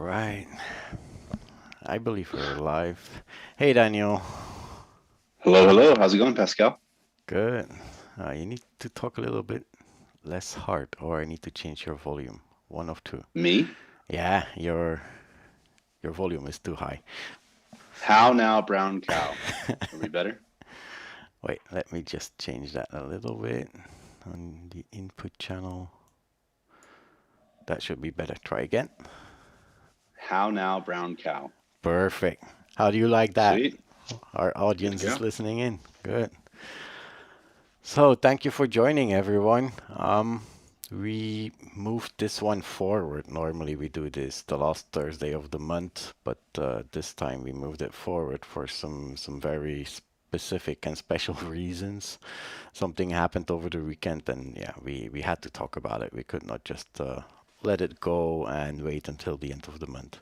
right. I believe we're live. Hey, Daniel. Hello, hello. How's it going, Pascal? Good. You need to talk a little bit less hard, or I need to change your volume. One of two. Me? Yeah, your volume is too high. How now, brown cow? Are we better? Wait, let me just change that a little bit on the input channel. That should be better. Try again. How now, brown cow? Perfect. How do you like that? Sweet. Our Good to audience is go. listening in. Good. So thank you for joining, everyone. We moved this one forward. Normally we do this the last Thursday of the month, but this time we moved it forward for some very specific and special reasons. Something happened over the weekend, and yeah, we had to talk about it. We could not just let it go and wait until the end of the month.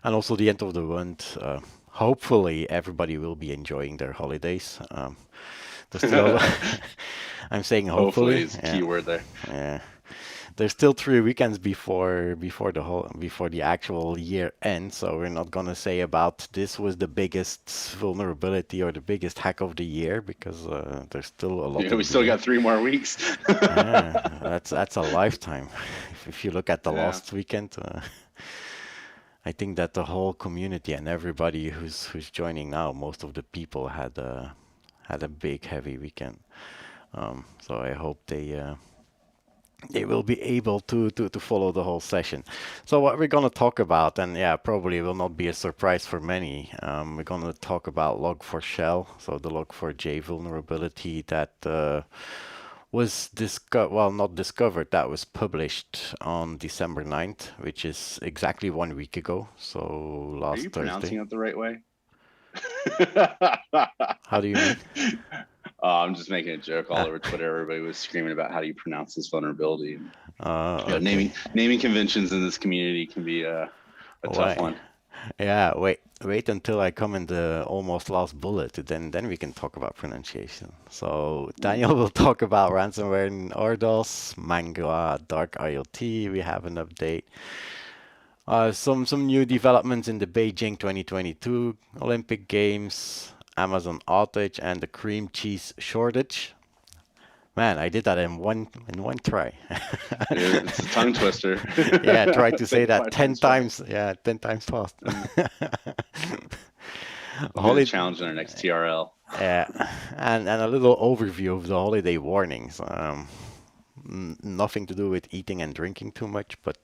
And also the end of the month, hopefully everybody will be enjoying their holidays. There's still, I'm saying Hopefully hopefully, is a yeah, key word there. yeah. There's still 3 weekends before the actual year ends, so we're not gonna say about this was the biggest vulnerability or the biggest hack of the year because there's still a lot Yeah, we in still the got 3 more weeks. yeah, that's a lifetime. If you look at the Yeah. last weekend, I think that the whole community and everybody who's joining now, most of the people had a big heavy weekend. So I hope they will be able to follow the whole session. So what we're going to talk about, and yeah, probably will not be a surprise for many, we're going to talk about Log4shell, so the Log4j vulnerability that was well, not discovered, that was published on December 9th, which is exactly 1 week ago, so Are last you pronouncing Thursday. it the right way? How do you mean? I'm just making a joke all over Twitter. Everybody was screaming about how do you pronounce this vulnerability. And, Okay. naming conventions in this community can be a tough Why? one. Yeah, wait until I come in the almost last bullet, then we can talk about pronunciation. So Daniel will talk about ransomware and RDoS, MANGA, Dark.IoT. We have an update. Some new developments in the Beijing 2022 Olympic Games, Amazon outage, and the cream cheese shortage. Man, I did that in one try. It's a tongue twister. Yeah, try to say Say it that 10 5 times fast. times. Yeah, 10 times fast. Will be the Holiday, challenge in our next TRL. and a little overview of the holiday warnings. Nothing to do with eating and drinking too much, but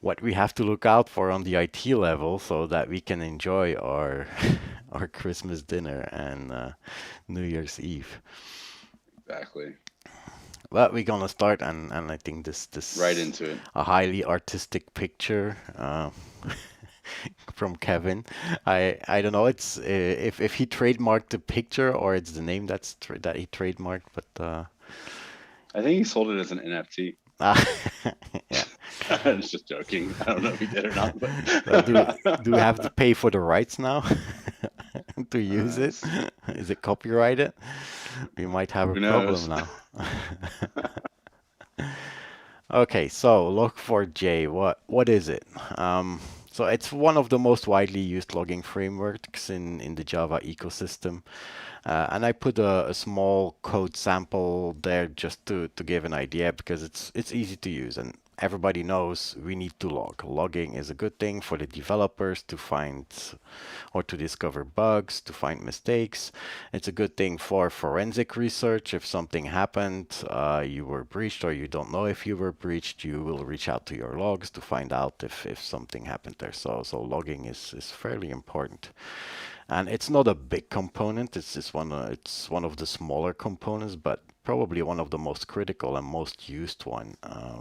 what we have to look out for on the IT level so that we can enjoy our our Christmas dinner and New Year's Eve. Exactly. But we're gonna start, and I think Right this into it. a highly artistic picture from Kevin. I don't know. It's if he trademarked the picture or it's the name that he trademarked, but I think he sold it as an NFT. uh, yeah. I was just joking. I don't know if he did or not, but So do we have to pay for the rights now to use it? s- Is it copyrighted? We might have a who problem knows? now. Okay, so Log4j, what is it? So it's one of the most widely used logging frameworks in the Java ecosystem. And I put a small code sample there just to give an idea because it's easy to use and everybody knows we need to log. Logging is a good thing for the developers to find or to discover bugs, to find mistakes. It's a good thing for forensic research. If something happened, you were breached or you don't know if you were breached, you will reach out to your logs to find out if something happened there. So logging is fairly important. And it's not a big component. It's one of the smaller components, but probably one of the most critical and most used one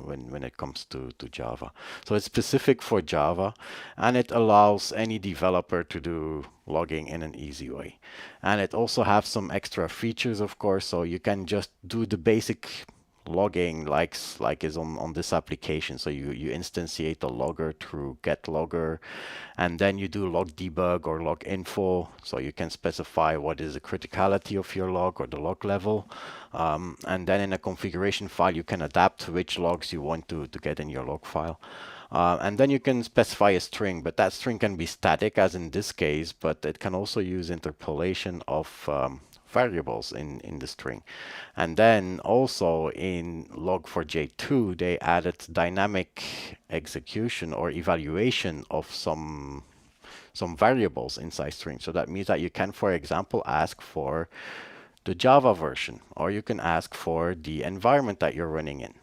when it comes to Java. So it's specific for Java, and it allows any developer to do logging in an easy way. And it also has some extra features, of course, so you can just do the basic logging like is on this application. So you instantiate a logger through get logger, and then you do log debug or log info. So you can specify what is the criticality of your log or the log level. And then in a configuration file, you can adapt which logs you want to get in your log file. And then you can specify a string, but that string can be static, as in this case, but it can also use interpolation of variables in the string. And then also in log4j2, they added dynamic execution or evaluation of some variables inside string. So that means that you can, for example, ask for the Java version, or you can ask for the environment that you're running in.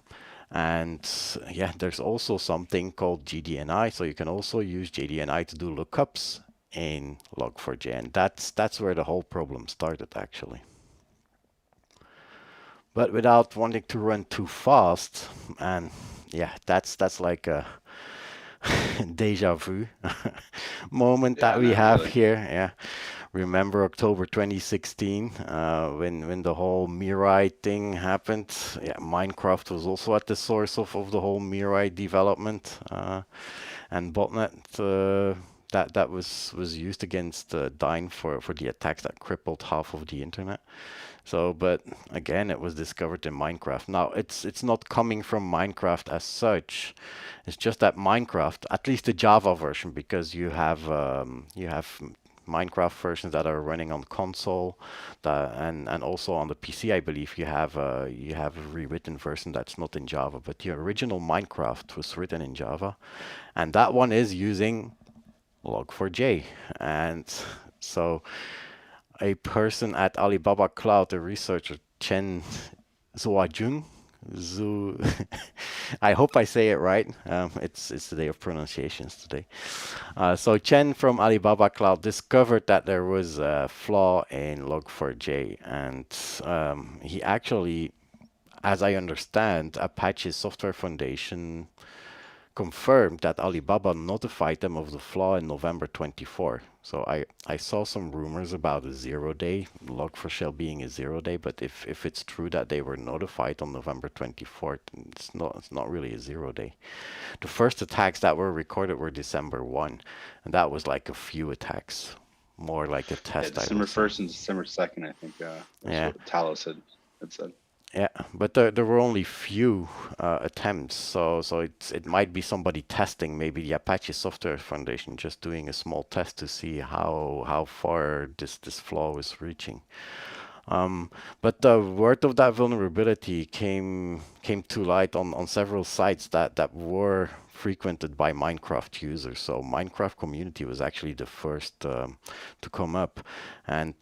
And yeah, there's also something called JDNI. So you can also use JDNI to do lookups in log4j. And that's where the whole problem started, actually. But without wanting to run too fast, and yeah, that's like a deja vu moment that we have really. here. Yeah, remember October 2016 when the whole Mirai thing happened? Yeah, Minecraft was also at the source of the whole Mirai development and botnet that was used against Dyn for the attacks that crippled half of the internet. So, but again, it was discovered in Minecraft. Now, it's not coming from Minecraft as such. It's just that Minecraft, at least the Java version, because you have Minecraft versions that are running on console, and also on the PC, I believe you have a rewritten version that's not in Java. But the original Minecraft was written in Java, and that one is using log4j, and so a person at Alibaba Cloud, a researcher, Chen Zhuojun. I hope I say it right. It's the day of pronunciations today. So Chen from Alibaba Cloud discovered that there was a flaw in log4j, and he actually, as I understand, Apache Software Foundation confirmed that Alibaba notified them of the flaw in November 24. So I saw some rumors about a 0-day, Log4shell being a 0-day, but if it's true that they were notified on November 24th, it's not really a 0-day. The first attacks that were recorded were December 1, and that was like a few attacks, more like a test. December 1st and December 2nd, I think. That's what Talos had said. Yeah, but there were only few attempts, so it might be somebody testing, maybe the Apache Software Foundation just doing a small test to see how far this flaw is reaching. But the word of that vulnerability came to light on several sites that were frequented by Minecraft users. So Minecraft community was actually the first to come up, and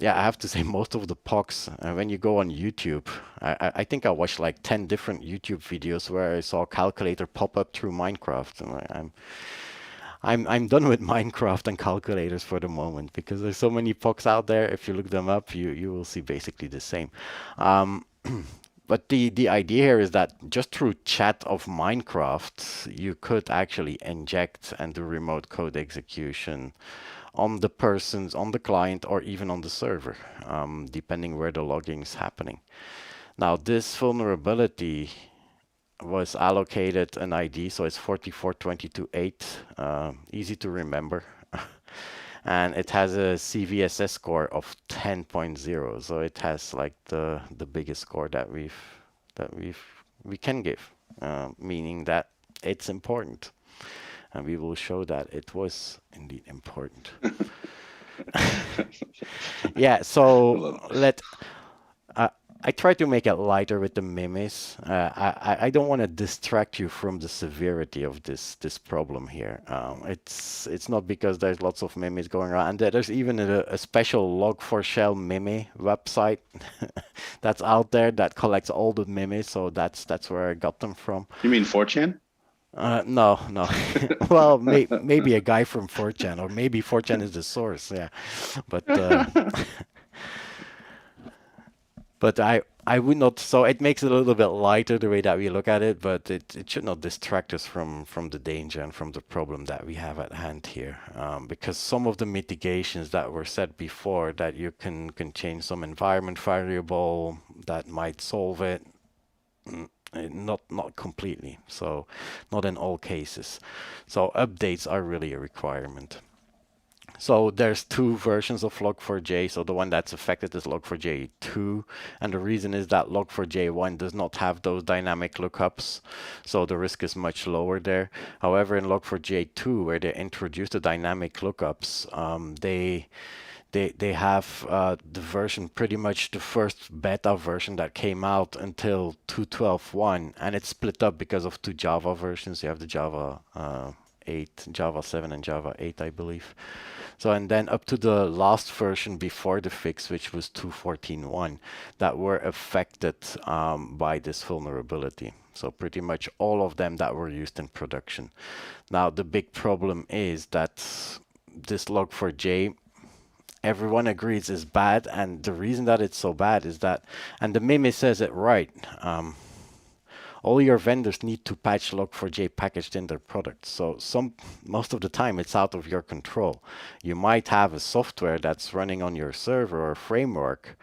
yeah, I have to say most of the PoCs, when you go on YouTube, I think I watched like 10 different YouTube videos where I saw a calculator pop up through Minecraft, and I'm done with Minecraft and calculators for the moment because there's so many PoCs out there. If you look them up, you will see basically the same. But the idea here is that just through chat of Minecraft, you could actually inject and do remote code execution on the persons, on the client, or even on the server, depending where the logging is happening. Now, this vulnerability was allocated an ID, so it's 44228, easy to remember. And it has a CVSS score of 10.0, so it has like the biggest score that we can give, meaning that it's important. And we will show that it was indeed important. Yeah, so I try to make it lighter with the memes. I don't want to distract you from the severity of this problem here. It's not because there's lots of memes going around, and there's even a special Log4shell meme website that's out there that collects all the memes. So that's where I got them from. You mean 4chan? No. Well, maybe a guy from 4chan, or maybe 4chan is the source. Yeah, but but I would not. So it makes it a little bit lighter the way that we look at it, but it should not distract us from the danger and from the problem that we have at hand here. Because some of the mitigations that were said before, that you can change some environment variable that might solve it. Not completely, so not in all cases. So updates are really a requirement. So there's two versions of log4j. So the one that's affected is log4j 2, and the reason is that log4j 1 does not have those dynamic lookups, so the risk is much lower there. However, in log4j 2, where they introduced the dynamic lookups, they have the version, pretty much the first beta version that came out until 2.12.1, and it's split up because of two Java versions. You have the Java 8, Java 7, and Java 8, I believe. So, and then up to the last version before the fix, which was 2.14.1, that were affected by this vulnerability. So pretty much all of them that were used in production. Now, the big problem is that this log4j, everyone agrees is bad, and the reason that it's so bad is that, and the meme says it right, all your vendors need to patch log4j packaged in their products. So most of the time it's out of your control. You might have a software that's running on your server or framework,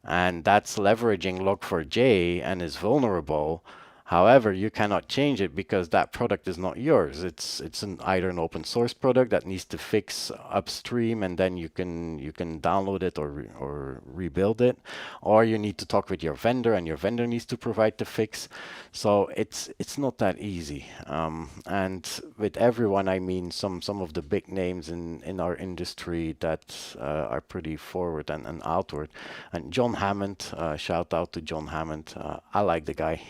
and that's leveraging log4j and is vulnerable. However, you cannot change it because that product is not yours. It's either an open source product that needs to fix upstream, and then you can download it or rebuild it, or you need to talk with your vendor, and your vendor needs to provide the fix. So it's not that easy. And with everyone, I mean some of the big names in our industry that are pretty forward and outward. And John Hammond, shout out to John Hammond. I like the guy.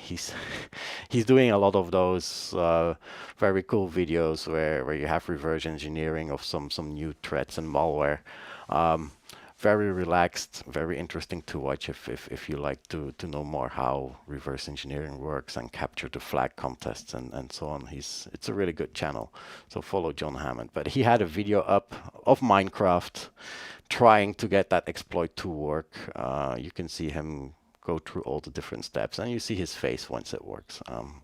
He's doing a lot of those very cool videos where you have reverse engineering of some new threats and malware. Very relaxed, very interesting to watch if you like to know more how reverse engineering works and capture the flag contests and so on. It's a really good channel, so follow John Hammond. But he had a video up of Minecraft trying to get that exploit to work. You can see him go through all the different steps, and you see his face once it works.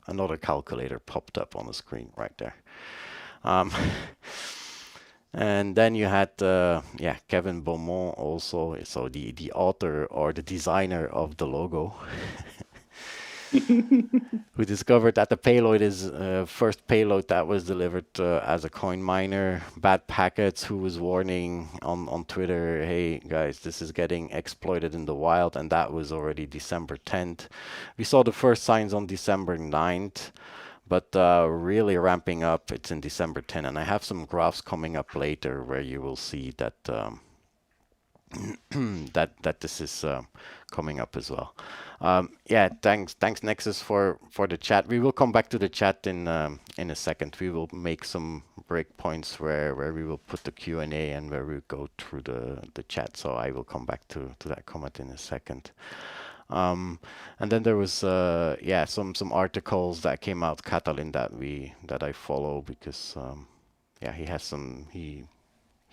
Another calculator popped up on the screen right there. And then you had Kevin Beaumont also, so the author or the designer of the logo, who discovered that the payload is first payload that was delivered as a coin miner. Bad Packets, who was warning on Twitter, hey guys, this is getting exploited in the wild, and that was already December 10th. We saw the first signs on December 9th. But really ramping up, it's in December 10, and I have some graphs coming up later where you will see that that this is coming up as well. Yeah, thanks Nexus for the chat. We will come back to the chat in a second. We will make some breakpoints where we will put the Q&A and where we go through the chat. So I will come back to that comment in a second. And then there was some articles that came out, Catalin, that I follow because he has some he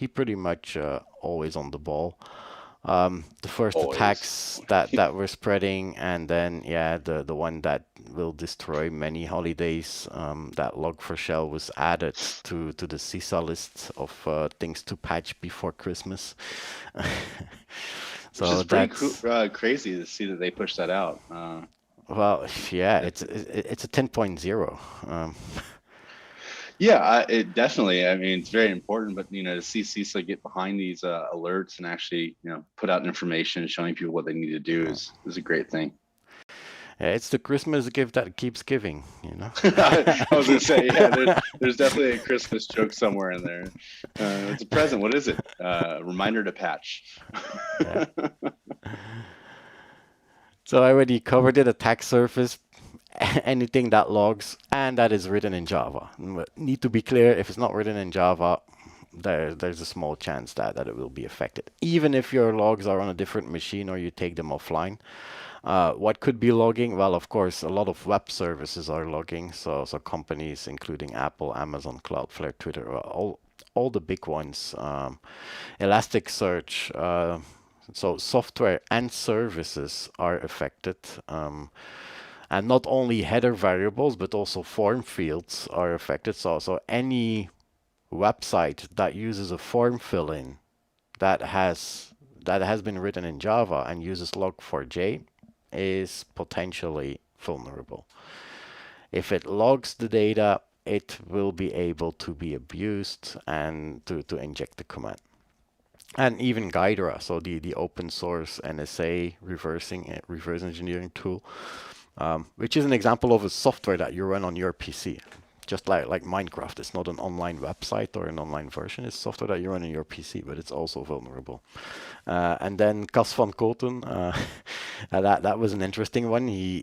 pretty much always on the ball. The first Always. attacks that were spreading, and then the one that will destroy many holidays, that Log4shell was added to the CISA list of things to patch before Christmas. So it's pretty crazy to see that they pushed that out. Well, yeah, it's a 10.0. Yeah, it definitely. I mean, it's very important. But to see CISA get behind these alerts and actually put out information showing people what they need to do is a great thing. Yeah, it's the Christmas gift that keeps giving, I was going to say, yeah, there's definitely a Christmas joke somewhere in there. It's a present. What is it? Reminder to patch. Yeah. So I already covered it, attack surface, anything that logs, and that is written in Java. But need to be clear, if it's not written in Java, there's a small chance that it will be affected. Even if your logs are on a different machine or you take them offline. What could be logging? Well, of course, a lot of web services are logging. So companies, including Apple, Amazon, Cloudflare, Twitter, all the big ones. Elasticsearch. So software and services are affected. And not only header variables, but also form fields are affected. So any website that uses a form fill-in that has been written in Java and uses log4j is potentially vulnerable. If it logs the data it will be able to be abused and to inject the command. And even Guidera, so the open source NSA reverse engineering tool, which is an example of a software that you run on your PC. Just like Minecraft, it's not an online website or an online version. It's software that you run on your PC, but it's also vulnerable. And then Cas van Koten, that was an interesting one. He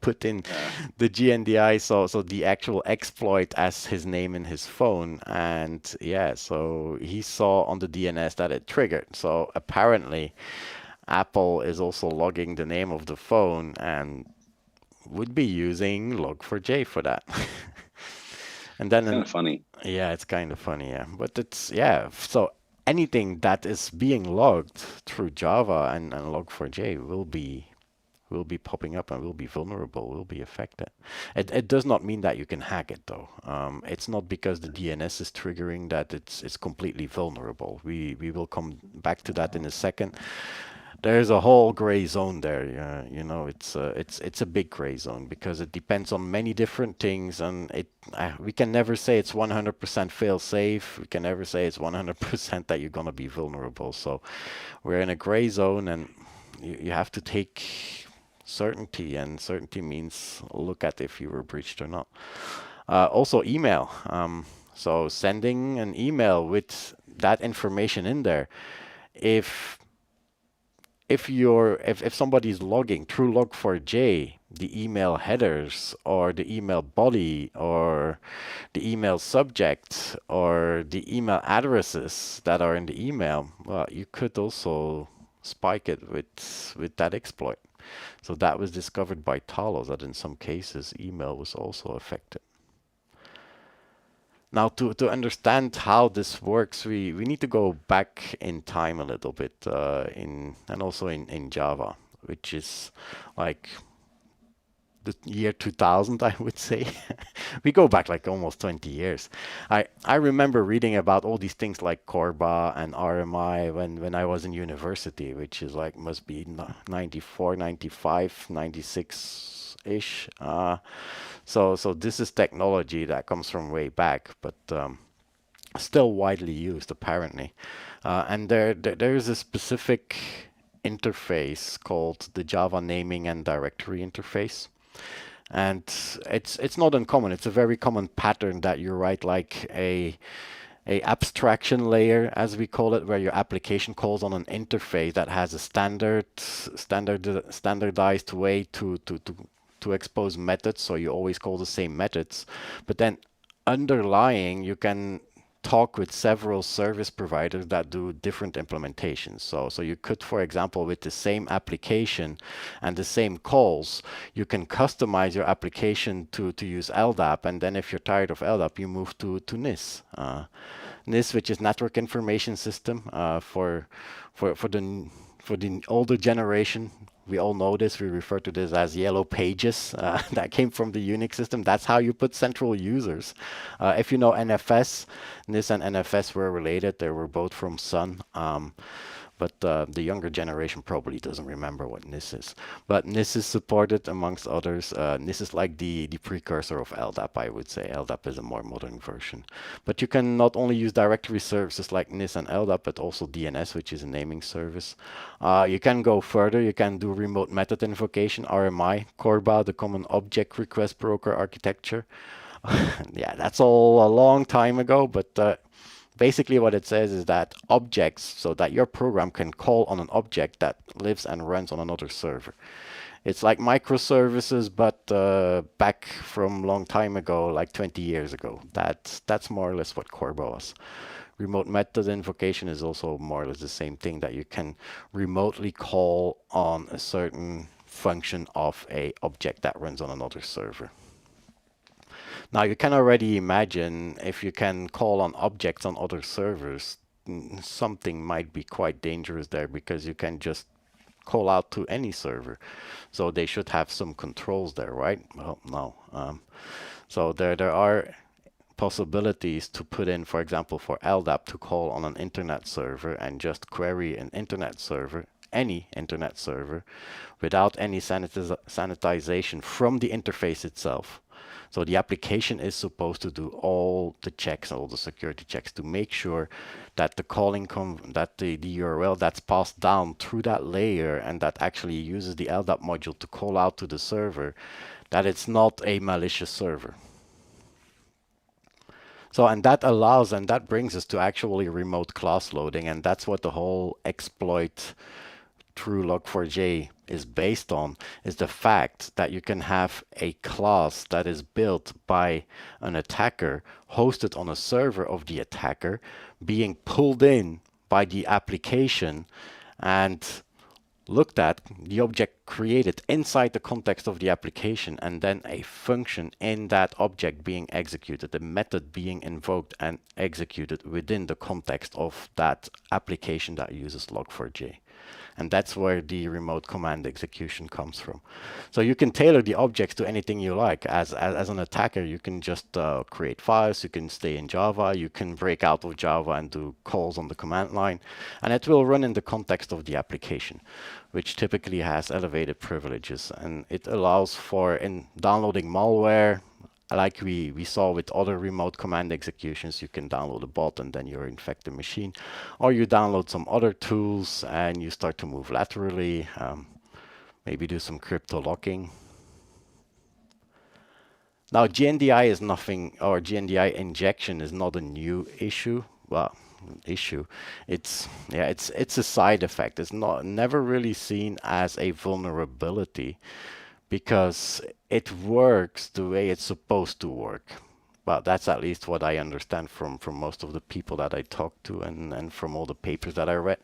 put in the JNDI, so the actual exploit as his name in his phone, and yeah, so he saw on the DNS that it triggered. So apparently, Apple is also logging the name of the phone and would be using log4j for that. And then Kind of funny. yeah, it's kind of funny, yeah. But it's yeah, so anything that is being logged through Java and log4j will be popping up and will be vulnerable, will be affected. It does not mean that you can hack it though. It's not because the DNS is triggering that it's completely vulnerable. We will come back to that in a second. There's a whole gray zone there. You know, it's a big gray zone because it depends on many different things, and we can never say it's 100% fail safe. We can never say it's 100% that you're gonna be vulnerable. So we're in a gray zone, and you have to take certainty, and certainty means look at if you were breached or not. Also, email. So sending an email with that information in there, if if somebody's logging through log4j the email headers or the email body or the email subject or the email addresses that are in the email, well, you could also spike it with that exploit. So that was discovered by Talos, that in some cases email was also affected. Now, to understand how this works, we need to go back in time a little bit, and also in Java, which is like the year 2000, I would say. We go back like almost 20 years. I remember reading about all these things like Corba and RMI when I was in university, which is like must be 94, 95, 96-ish. So this is technology that comes from way back, but still widely used apparently. And there is a specific interface called the Java Naming and Directory interface. And it's not uncommon. It's a very common pattern that you write like a abstraction layer, as we call it, where your application calls on an interface that has a standardized way to expose methods. So you always call the same methods, but then underlying you can talk with several service providers that do different implementations. So you could, for example, with the same application and the same calls, you can customize your application to use Ldap, and then if you're tired of Ldap, you move to NIS. NIS, which is Network Information System, for the older generation. We all know this. We refer to this as yellow pages. That came from the Unix system. That's how you put central users. If you know NFS, NIS and NFS were related. They were both from Sun. But the younger generation probably doesn't remember what NIS is. But NIS is supported amongst others. NIS is like the precursor of Ldap, I would say. Ldap is a more modern version. But you can not only use directory services like NIS and Ldap, but also DNS, which is a naming service. You can go further. You can do remote method invocation, RMI, Corba, the Common Object Request Broker architecture. Yeah, that's all a long time ago, but basically what it says is that objects, so that your program can call on an object that lives and runs on another server. It's like microservices, but back from a long time ago, like 20 years ago. That's more or less what Corba was. Remote method invocation is also more or less the same thing, that you can remotely call on a certain function of a object that runs on another server. Now you can already imagine if you can call on objects on other servers, something might be quite dangerous there, because you can just call out to any server. So they should have some controls there, right? Well, no. So there are possibilities to put in, for example, for Ldap to call on an internet server and just query an internet server, any internet server, without any sanitization from the interface itself. So the application is supposed to do all the checks, all the security checks to make sure that the the URL that's passed down through that layer and that actually uses the LDAP module to call out to the server, that it's not a malicious server. So, and that allows, and that brings us to actually remote class loading, and that's what the whole exploit through log4j is based on, is the fact that you can have a class that is built by an attacker, hosted on a server of the attacker, being pulled in by the application and looked at, the object created inside the context of the application, and then a function in that object being executed, the method being invoked and executed within the context of that application that uses log4j. And that's where the remote command execution comes from. So you can tailor the objects to anything you like. As an attacker, you can just create files, you can stay in Java, you can break out of Java and do calls on the command line, and it will run in the context of the application, which typically has elevated privileges. And it allows for in downloading malware, like we saw with other remote command executions. You can download a bot and then you infect the machine, or you download some other tools and you start to move laterally, maybe do some crypto locking. Now JNDI is nothing, or JNDI injection is not a new issue. Well, issue. It's a side effect. It's never really seen as a vulnerability, because it works the way it's supposed to work. Well, that's at least what I understand from most of the people that I talked to and from all the papers that I read.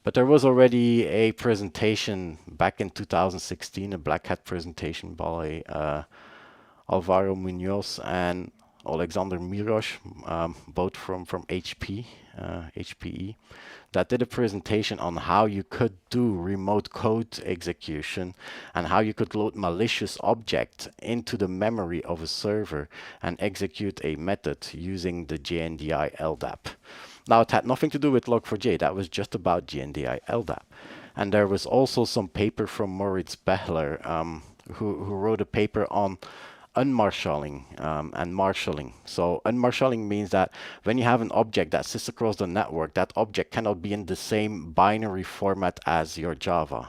But there was already a presentation back in 2016, a Black Hat presentation by Alvaro Munoz and Alexander Mirosh, both from HPE, that did a presentation on how you could do remote code execution and how you could load malicious objects into the memory of a server and execute a method using the JNDI LDAP. Now, it had nothing to do with log4j. That was just about JNDI LDAP. And there was also some paper from Moritz Behler, who wrote a paper on unmarshalling and marshalling. So unmarshalling means that when you have an object that sits across the network, that object cannot be in the same binary format as your Java.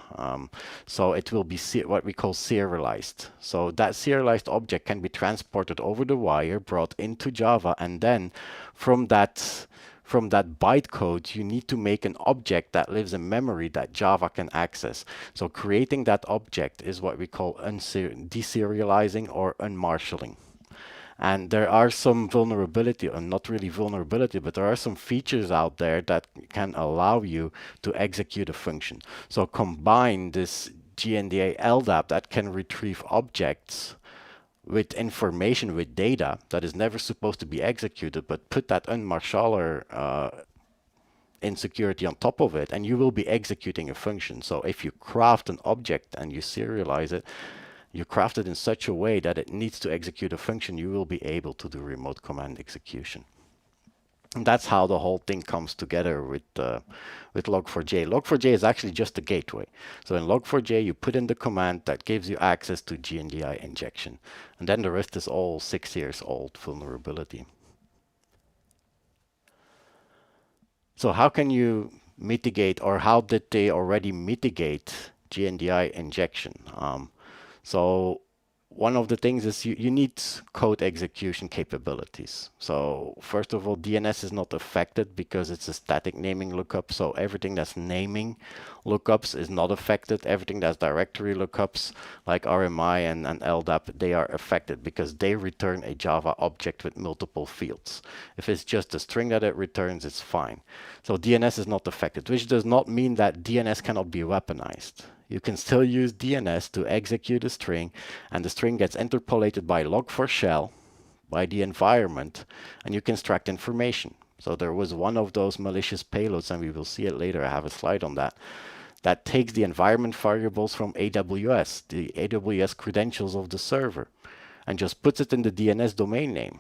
So it will be what we call serialized. So that serialized object can be transported over the wire, brought into Java, and then from that bytecode, you need to make an object that lives in memory that Java can access. So creating that object is what we call deserializing or unmarshalling. And there are some vulnerability, or not really vulnerability, but there are some features out there that can allow you to execute a function. So combine this JNDI LDAP that can retrieve objects with information, with data that is never supposed to be executed, but put that unmarshaller insecurity on top of it, and you will be executing a function. So if you craft an object and you serialize it, you craft it in such a way that it needs to execute a function, you will be able to do remote command execution. And that's how the whole thing comes together with log4j. Log4j is actually just a gateway. So in log4j, you put in the command that gives you access to JNDI injection. And then the rest is all 6 years old vulnerability. So how can you mitigate, or how did they already mitigate JNDI injection? So one of the things is you need code execution capabilities. So first of all, DNS is not affected because it's a static naming lookup. So everything that's naming lookups is not affected. Everything that's directory lookups like RMI and LDAP, they are affected because they return a Java object with multiple fields. If it's just a string that it returns, it's fine. So DNS is not affected, which does not mean that DNS cannot be weaponized. You can still use DNS to execute a string, and the string gets interpolated by log4shell, by the environment, and you can extract information. So there was one of those malicious payloads, and we will see it later. I have a slide on that, that takes the environment variables from AWS, the AWS credentials of the server, and just puts it in the DNS domain name.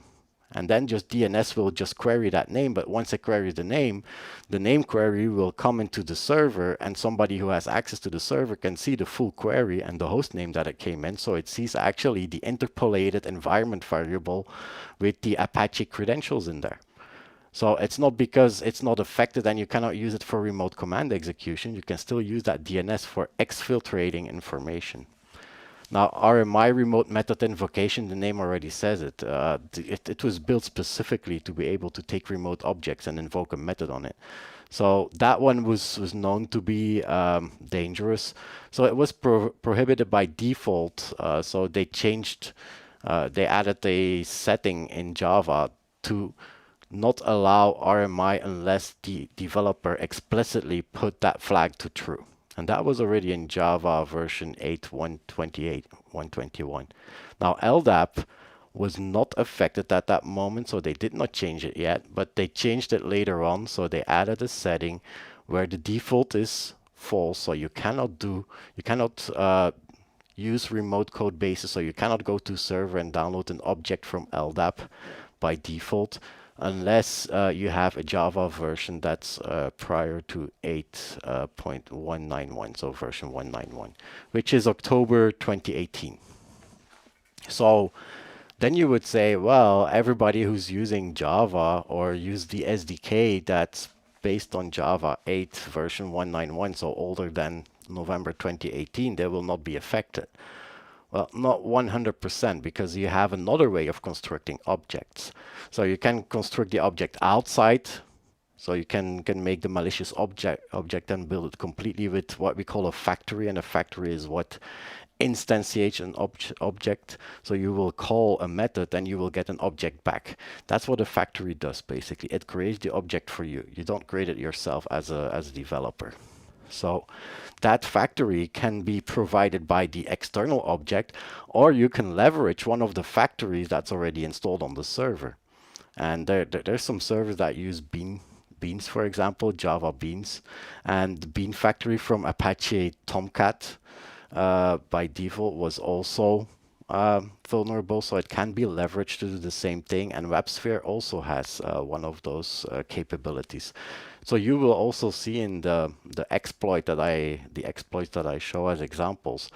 And then just DNS will just query that name. But once it queries the name query will come into the server, and somebody who has access to the server can see the full query and the host name that it came in. So it sees actually the interpolated environment variable with the Apache credentials in there. So it's not because it's not affected and you cannot use it for remote command execution. You can still use that DNS for exfiltrating information. Now, RMI remote method invocation, the name already says it. It was built specifically to be able to take remote objects and invoke a method on it. So that one was known to be dangerous. So it was prohibited by default. So they changed, they added a setting in Java to not allow RMI unless the developer explicitly put that flag to true. And that was already in Java version 8.128, 121. Now, Ldap was not affected at that moment, so they did not change it yet, but they changed it later on. So they added a setting where the default is false, so you cannot use remote code bases, so you cannot go to server and download an object from Ldap by default unless you have a Java version that's prior to 8.191, so version 191, which is October 2018. So then you would say, well, everybody who's using Java or use the SDK that's based on Java 8 version 191, so older than November 2018, they will not be affected. Well, not 100%, because you have another way of constructing objects. So you can construct the object outside. So you can make the malicious object and build it completely with what we call a factory. And a factory is what instantiates an object. So you will call a method and you will get an object back. That's what a factory does, basically. It creates the object for you. You don't create it yourself as a developer. So that factory can be provided by the external object, or you can leverage one of the factories that's already installed on the server. And there's some servers that use Beans, for example, Java Beans, and the Bean factory from Apache Tomcat by default was also vulnerable, so it can be leveraged to do the same thing. And WebSphere also has one of those capabilities. So you will also see in the exploits that I show as examples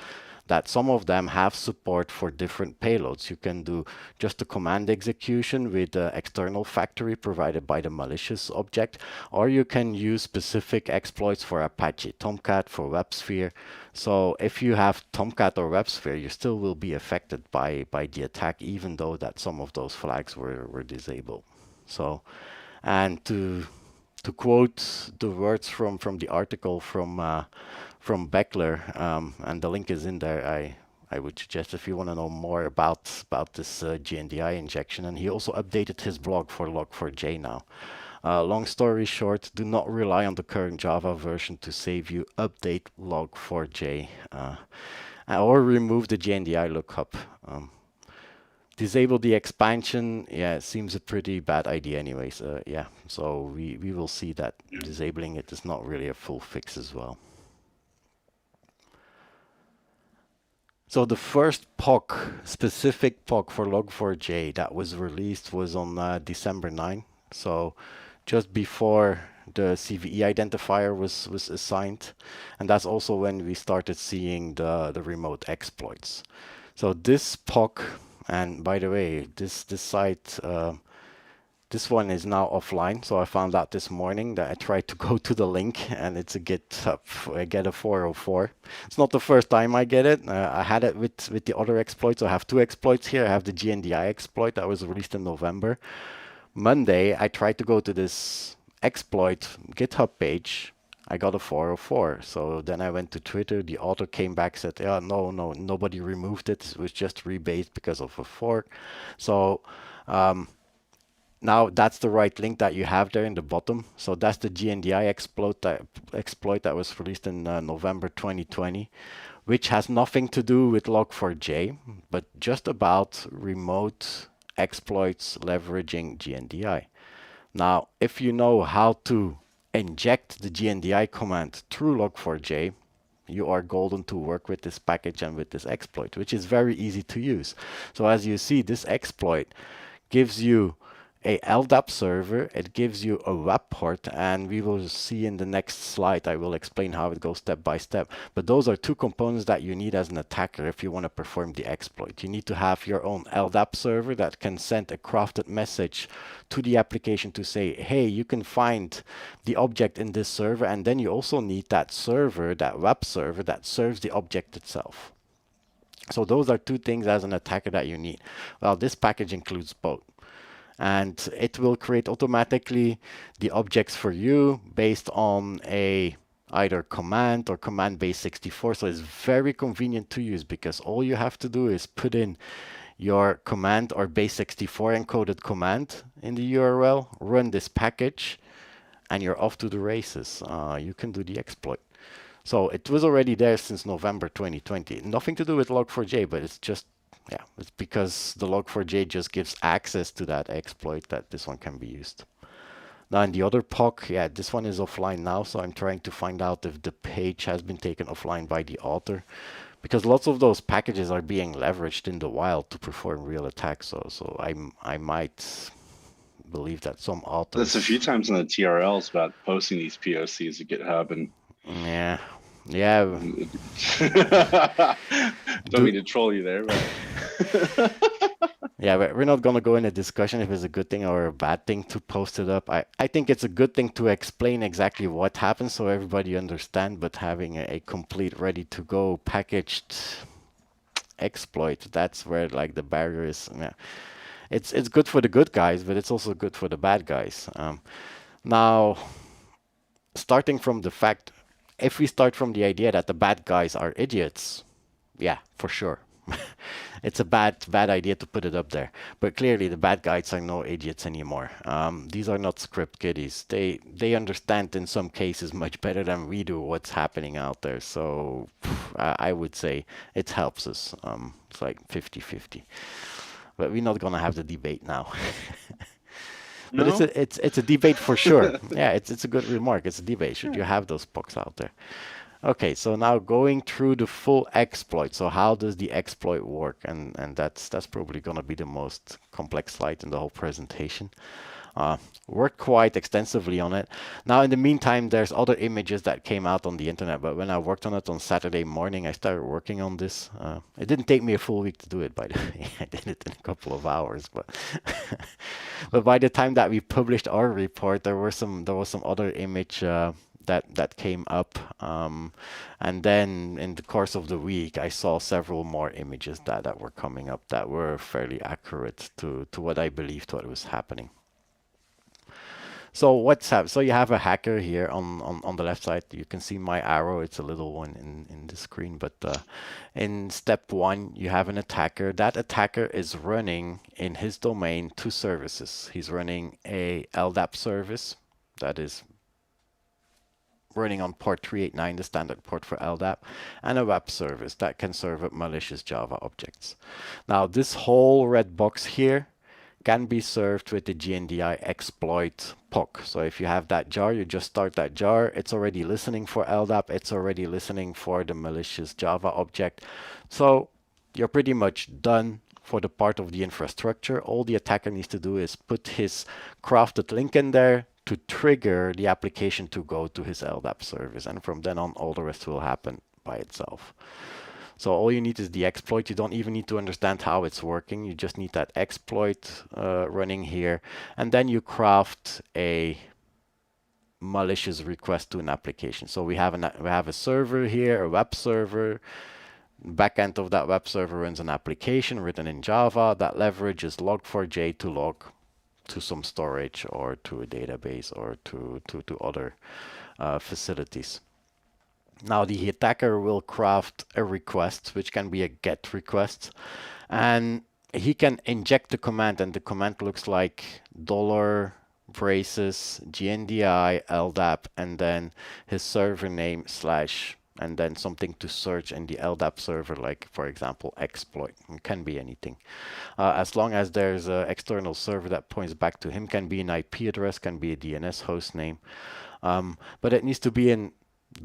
that some of them have support for different payloads. You can do just a command execution with the external factory provided by the malicious object, or you can use specific exploits for Apache Tomcat, for WebSphere. So if you have Tomcat or WebSphere, you still will be affected by the attack, even though that some of those flags were disabled. So, and to quote the words from the article from Beckler, and the link is in there. I would suggest if you want to know more about this JNDI injection, and he also updated his blog for log4j now. Long story short, do not rely on the current Java version to save you. Update log4j or remove the JNDI lookup. Disable the expansion, yeah, it seems a pretty bad idea anyways. Yeah, so we will see that disabling it is not really a full fix as well. So the first PoC, specific PoC for log4j that was released was on December 9. So just before the CVE identifier was assigned. And that's also when we started seeing the remote exploits. So this PoC, and by the way, this site, this one is now offline. So I found out this morning that I tried to go to the link and it's a I get a 404. It's not the first time I get it. I had it with the other exploits. I have two exploits here. I have the JNDI exploit that was released in November. Monday, I tried to go to this exploit GitHub page. I got a 404. So then I went to Twitter. The author came back, said, yeah, no, nobody removed it. It was just rebased because of a fork. So now that's the right link that you have there in the bottom. So that's the JNDI exploit that was released in November 2020, which has nothing to do with log4j, but just about remote exploits leveraging JNDI. Now, if you know how to inject the JNDI command through log4j, you are golden to work with this package and with this exploit, which is very easy to use. So as you see, this exploit gives you a LDAP server, it gives you a web port, and we will see in the next slide, I will explain how it goes step by step. But those are two components that you need as an attacker if you want to perform the exploit. You need to have your own LDAP server that can send a crafted message to the application to say, hey, you can find the object in this server, and then you also need that server, that web server that serves the object itself. So those are two things as an attacker that you need. Well, this package includes both. And it will create automatically the objects for you based on a either command or command base 64. So it's very convenient to use because all you have to do is put in your command or base 64 encoded command in the URL, run this package, and you're off to the races. You can do the exploit. So it was already there since November 2020. Nothing to do with log4j, but it's just, yeah, it's because the log4j just gives access to that exploit that this one can be used. Now in the other PoC, yeah, this one is offline now, so I'm trying to find out if the page has been taken offline by the author, because lots of those packages are being leveraged in the wild to perform real attacks. So I might believe that some authors. There's a few times in the TRLs about posting these POCs to GitHub and. Yeah. Don't mean to troll you there, but. Yeah, but we're not going to go in a discussion if it's a good thing or a bad thing to post it up. I think it's a good thing to explain exactly what happens so everybody understands, but having a complete ready-to-go packaged exploit, that's where like the barrier is. Yeah. It's good for the good guys, but it's also good for the bad guys. Now, starting from the fact, if we start from the idea that the bad guys are idiots, yeah, for sure. It's a bad idea to put it up there. But clearly the bad guys are no idiots anymore. These are not script kiddies. They understand in some cases much better than we do what's happening out there. So I would say it helps us. It's like 50-50. But we're not gonna have the debate now. But no? it's a debate for sure. Yeah, it's a good remark. It's a debate. Should you have those PoCs out there? Okay, so now going through the full exploit. So how does the exploit work? And that's probably going to be the most complex slide in the whole presentation. Worked quite extensively on it. Now, in the meantime, there's other images that came out on the internet, but when I worked on it on Saturday morning, I started working on this. It didn't take me a full week to do it, by the way. I did it in a couple of hours, but but by the time that we published our report, there was some other image that came up, and then in the course of the week I saw several more images that were coming up that were fairly accurate to what I believed what was happening. So what's happening? So you have a hacker here on the left side. You can see my arrow. It's a little one in the screen, but in step 1 you have an attacker. That attacker is running in his domain 2 services. He's running a LDAP service that is running on port 389, the standard port for LDAP, and a web service that can serve up malicious Java objects. Now, this whole red box here can be served with the JNDI exploit PoC. So if you have that jar, you just start that jar. It's already listening for LDAP. It's already listening for the malicious Java object. So you're pretty much done for the part of the infrastructure. All the attacker needs to do is put his crafted link in there to trigger the application to go to his LDAP service. And from then on, all the rest will happen by itself. So all you need is the exploit. You don't even need to understand how it's working. You just need that exploit running here. And then you craft a malicious request to an application. So we have a server here, a web server. Backend of that web server runs an application written in Java that leverages log4j to log to some storage or to a database or to other facilities. Now the attacker will craft a request, which can be a GET request, and he can inject the command, and the command looks like $braces JNDI LDAP, and then his server name / and then something to search in the LDAP server, like for example exploit. It can be anything, as long as there's an external server that points back to him. Can be an IP address, can be a DNS host name, but it needs to be in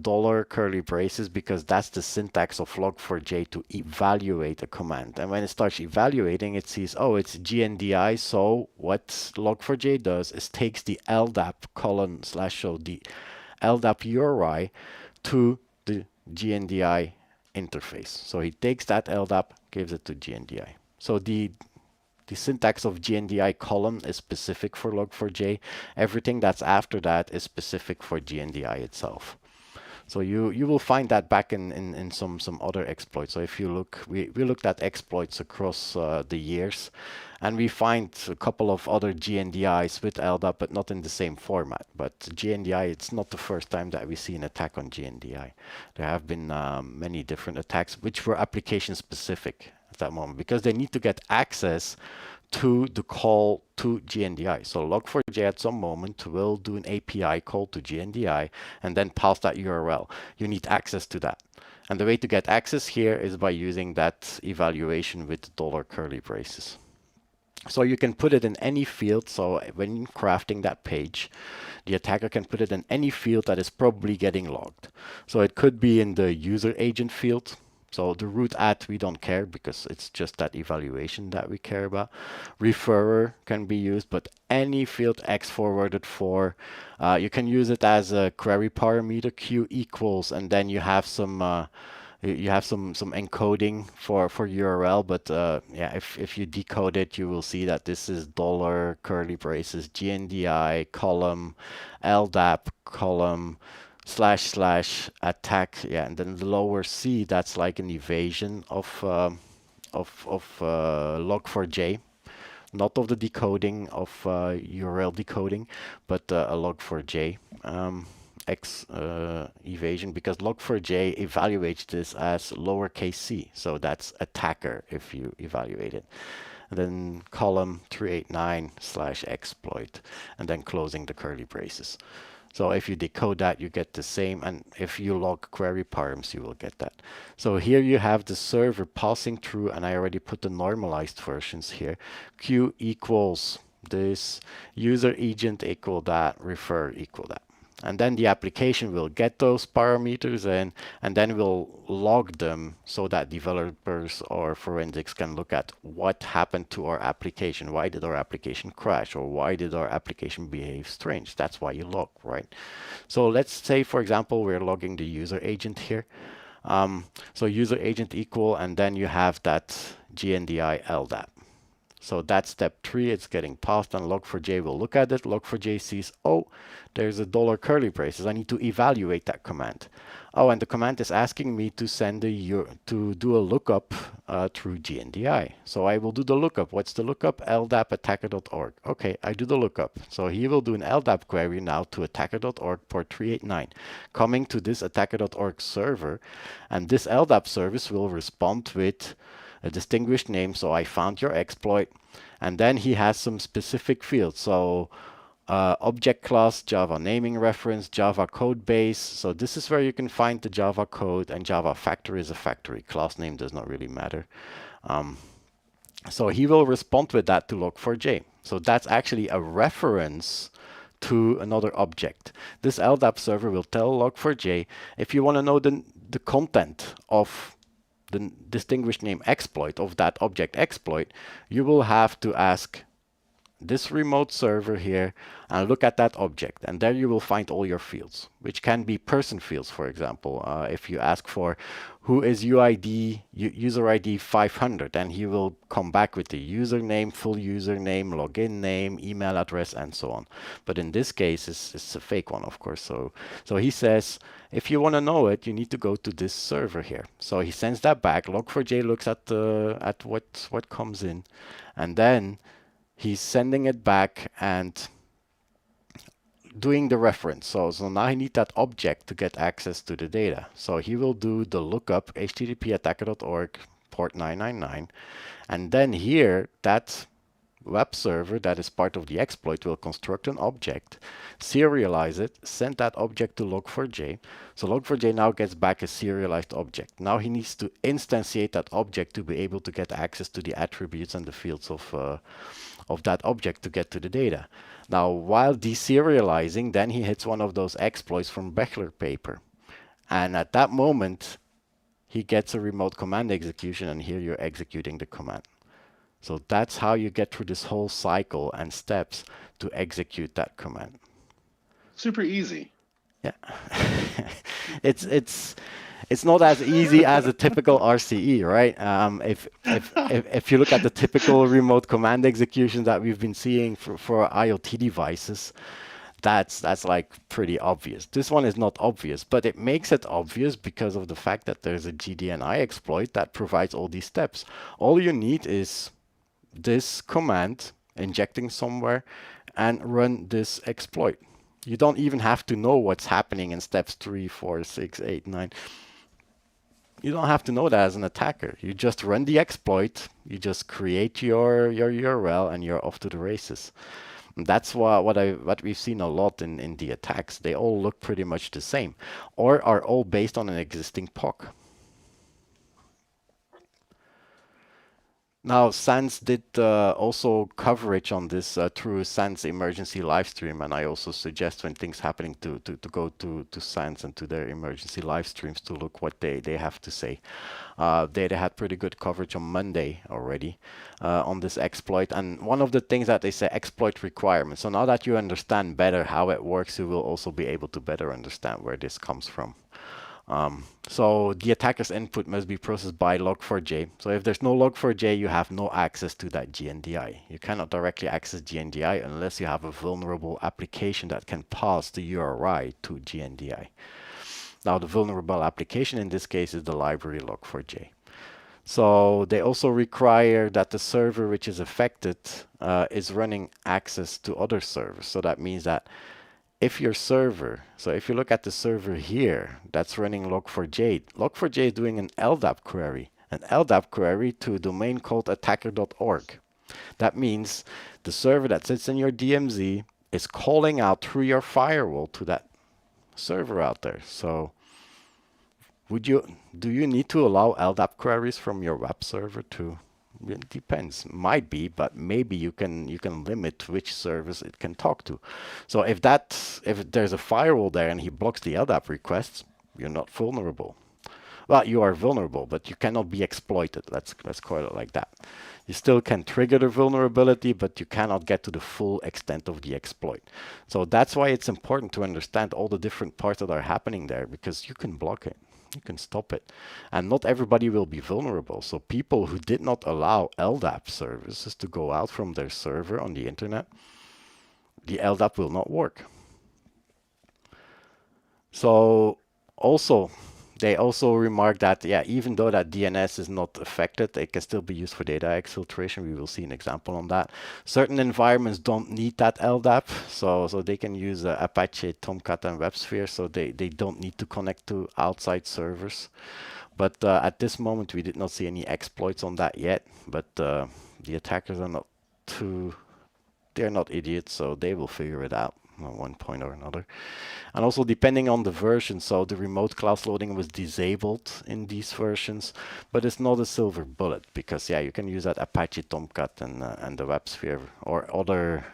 dollar curly braces because that's the syntax of log4j to evaluate a command. And when it starts evaluating, it sees, oh, it's JNDI. So what log4j does is takes the Ldap colon slash show the Ldap URI to the JNDI interface. So he takes that Ldap, gives it to JNDI. So the syntax of JNDI column is specific for log4j. Everything that's after that is specific for JNDI itself. So you will find that back in some other exploits. So if you look, we looked at exploits across the years, and we find a couple of other JNDIs with Ldap, but not in the same format. But JNDI, it's not the first time that we see an attack on JNDI. There have been many different attacks which were application specific at that moment because they need to get access to the call to JNDI. So log4j at some moment will do an API call to JNDI and then pass that URL. You need access to that. And the way to get access here is by using that evaluation with dollar curly braces. So you can put it in any field. So when crafting that page, the attacker can put it in any field that is probably getting logged. So it could be in the user agent field. So the root at, we don't care because it's just that evaluation that we care about. Referrer can be used, but any field X forwarded for, you can use it as a query parameter q equals, and then you have some encoding for URL, but yeah, if you decode it, you will see that this is dollar curly braces JNDI column Ldap column // attack, yeah, and then the lower C, that's like an evasion of log4j, not of the decoding of URL decoding, but a log4j evasion, because log4j evaluates this as lowercase c, so that's attacker if you evaluate it. And then column 389/exploit, and then closing the curly braces. So if you decode that, you get the same, and if you log query params, you will get that. So here you have the server passing through, and I already put the normalized versions here. Q equals this, user agent equal that, refer equal that. And then the application will get those parameters in, and then we'll log them so that developers or forensics can look at what happened to our application. Why did our application crash? Or why did our application behave strange? That's why you log, right? So let's say, for example, we're logging the user agent here. So user agent equal, and then you have that JNDI Ldap. So that's step 3. It's getting passed, and log4j will look at it. Log4j sees, oh, there's a dollar curly braces. I need to evaluate that command. Oh, and the command is asking me to send to do a lookup through JNDI. So I will do the lookup. What's the lookup? Ldap attacker.org. Okay, I do the lookup. So he will do an Ldap query now to attacker.org port 389, coming to this attacker.org server, and this Ldap service will respond with a distinguished name. So I found your exploit, and then he has some specific fields. So object class, Java naming reference, Java code base. So this is where you can find the Java code, and Java factory is a factory. Class name does not really matter. So he will respond with that to log4j. So that's actually a reference to another object. This Ldap server will tell log4j, if you want to know the content of the distinguished name exploit of that object exploit, you will have to ask this remote server here and look at that object, and there you will find all your fields, which can be person fields. For example, if you ask for who is UID user ID 500, and he will come back with the username, full username, login name, email address, and so on. But in this case, it's a fake one, of course. So he says, if you want to know it, you need to go to this server here. So he sends that back. Log4j looks at what comes in, and then he's sending it back and doing the reference. So now I need that object to get access to the data. So he will do the lookup http attacker.org port 999, and then here that web server that is part of the exploit will construct an object, serialize it, send that object to log4j. So log4j now gets back a serialized object. Now he needs to instantiate that object to be able to get access to the attributes and the fields of that object to get to the data. Now, while deserializing, then he hits one of those exploits from Bechler paper. And at that moment, he gets a remote command execution, and here you're executing the command. So that's how you get through this whole cycle and steps to execute that command. Super easy. Yeah. It's not as easy as a typical RCE, right? If you look at the typical remote command execution that we've been seeing for IoT devices, that's like pretty obvious. This one is not obvious, but it makes it obvious because of the fact that there's a JDNI exploit that provides all these steps. All you need is this command injecting somewhere and run this exploit. You don't even have to know what's happening in steps 3, 4, 6, 8, 9. You don't have to know that as an attacker. You just run the exploit, you just create your URL, and you're off to the races. And that's what we've seen a lot in the attacks. They all look pretty much the same, or are all based on an existing PoC. Now, SANS did also coverage on this through SANS emergency live stream, and I also suggest when things happening to go to SANS and to their emergency live streams to look what they have to say. They had pretty good coverage on Monday already on this exploit, and one of the things that they say, exploit requirements. So now that you understand better how it works, you will also be able to better understand where this comes from. So the attacker's input must be processed by log4j. So if there's no log4j, you have no access to that JNDI. You cannot directly access JNDI unless you have a vulnerable application that can pass the URI to JNDI. Now the vulnerable application in this case is the library log4j. So they also require that the server which is affected is running access to other servers. So that means that if your server, so if you look at the server here that's running log4j, log4j is doing an Ldap query to a domain called attacker.org. That means the server that sits in your DMZ is calling out through your firewall to that server out there. So do you need to allow Ldap queries from your web server to? It depends. Might be, but maybe you can limit which service it can talk to. So if there's a firewall there and he blocks the Ldap requests, you're not vulnerable. Well, you are vulnerable, but you cannot be exploited. Let's call it like that. You still can trigger the vulnerability, but you cannot get to the full extent of the exploit. So that's why it's important to understand all the different parts that are happening there, because you can block it. You can stop it. And not everybody will be vulnerable. So people who did not allow Ldap services to go out from their server on the internet, the Ldap will not work. So they also remark that, yeah, even though that DNS is not affected, it can still be used for data exfiltration. We will see an example on that. Certain environments don't need that Ldap, so they can use Apache, Tomcat, and WebSphere, so they don't need to connect to outside servers. But at this moment, we did not see any exploits on that yet, but the attackers are not they're not idiots, so they will figure it out at one point or another. And also depending on the version, so the remote class loading was disabled in these versions, but it's not a silver bullet, because yeah, you can use that Apache Tomcat and the WebSphere or other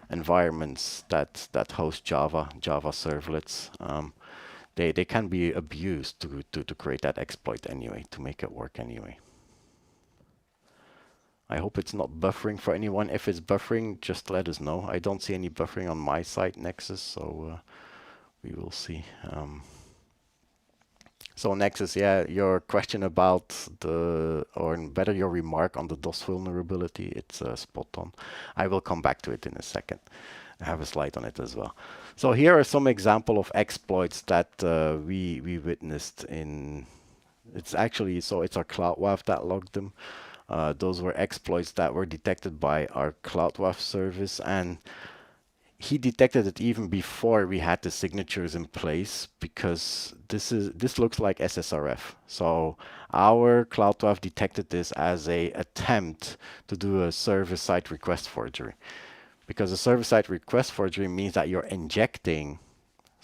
environments that host Java servlets. They can be abused to create that exploit anyway, to make it work anyway. I hope it's not buffering for anyone. If it's buffering, just let us know. I don't see any buffering on my side, Nexus, so we will see. So Nexus, yeah, your question about or better your remark on the DOS vulnerability, it's spot on. I will come back to it in a second. I have a slide on it as well. So here are some example of exploits that we witnessed in. It's actually, so it's our CloudWAF that logged them. Those were exploits that were detected by our CloudWAF service, and he detected it even before we had the signatures in place, because this looks like SSRF. So our CloudWAF detected this as a attempt to do a server-side request forgery, because a server-side request forgery means that you're injecting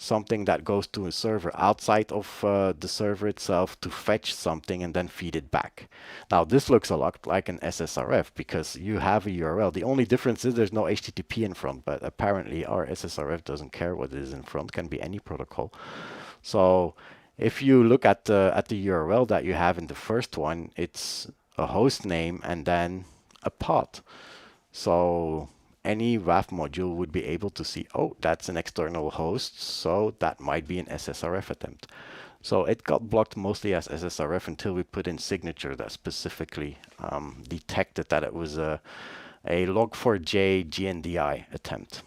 something that goes to a server outside of the server itself to fetch something and then feed it back. Now this looks a lot like an SSRF because you have a URL. The only difference is there's no HTTP in front, but apparently our SSRF doesn't care what is in front, can be any protocol. So if you look at the URL that you have in the first one, it's a host name and then a path. So any WAF module would be able to see, oh, that's an external host, so that might be an SSRF attempt. So it got blocked mostly as SSRF until we put in signature that specifically detected that it was a log4j JNDI attempt.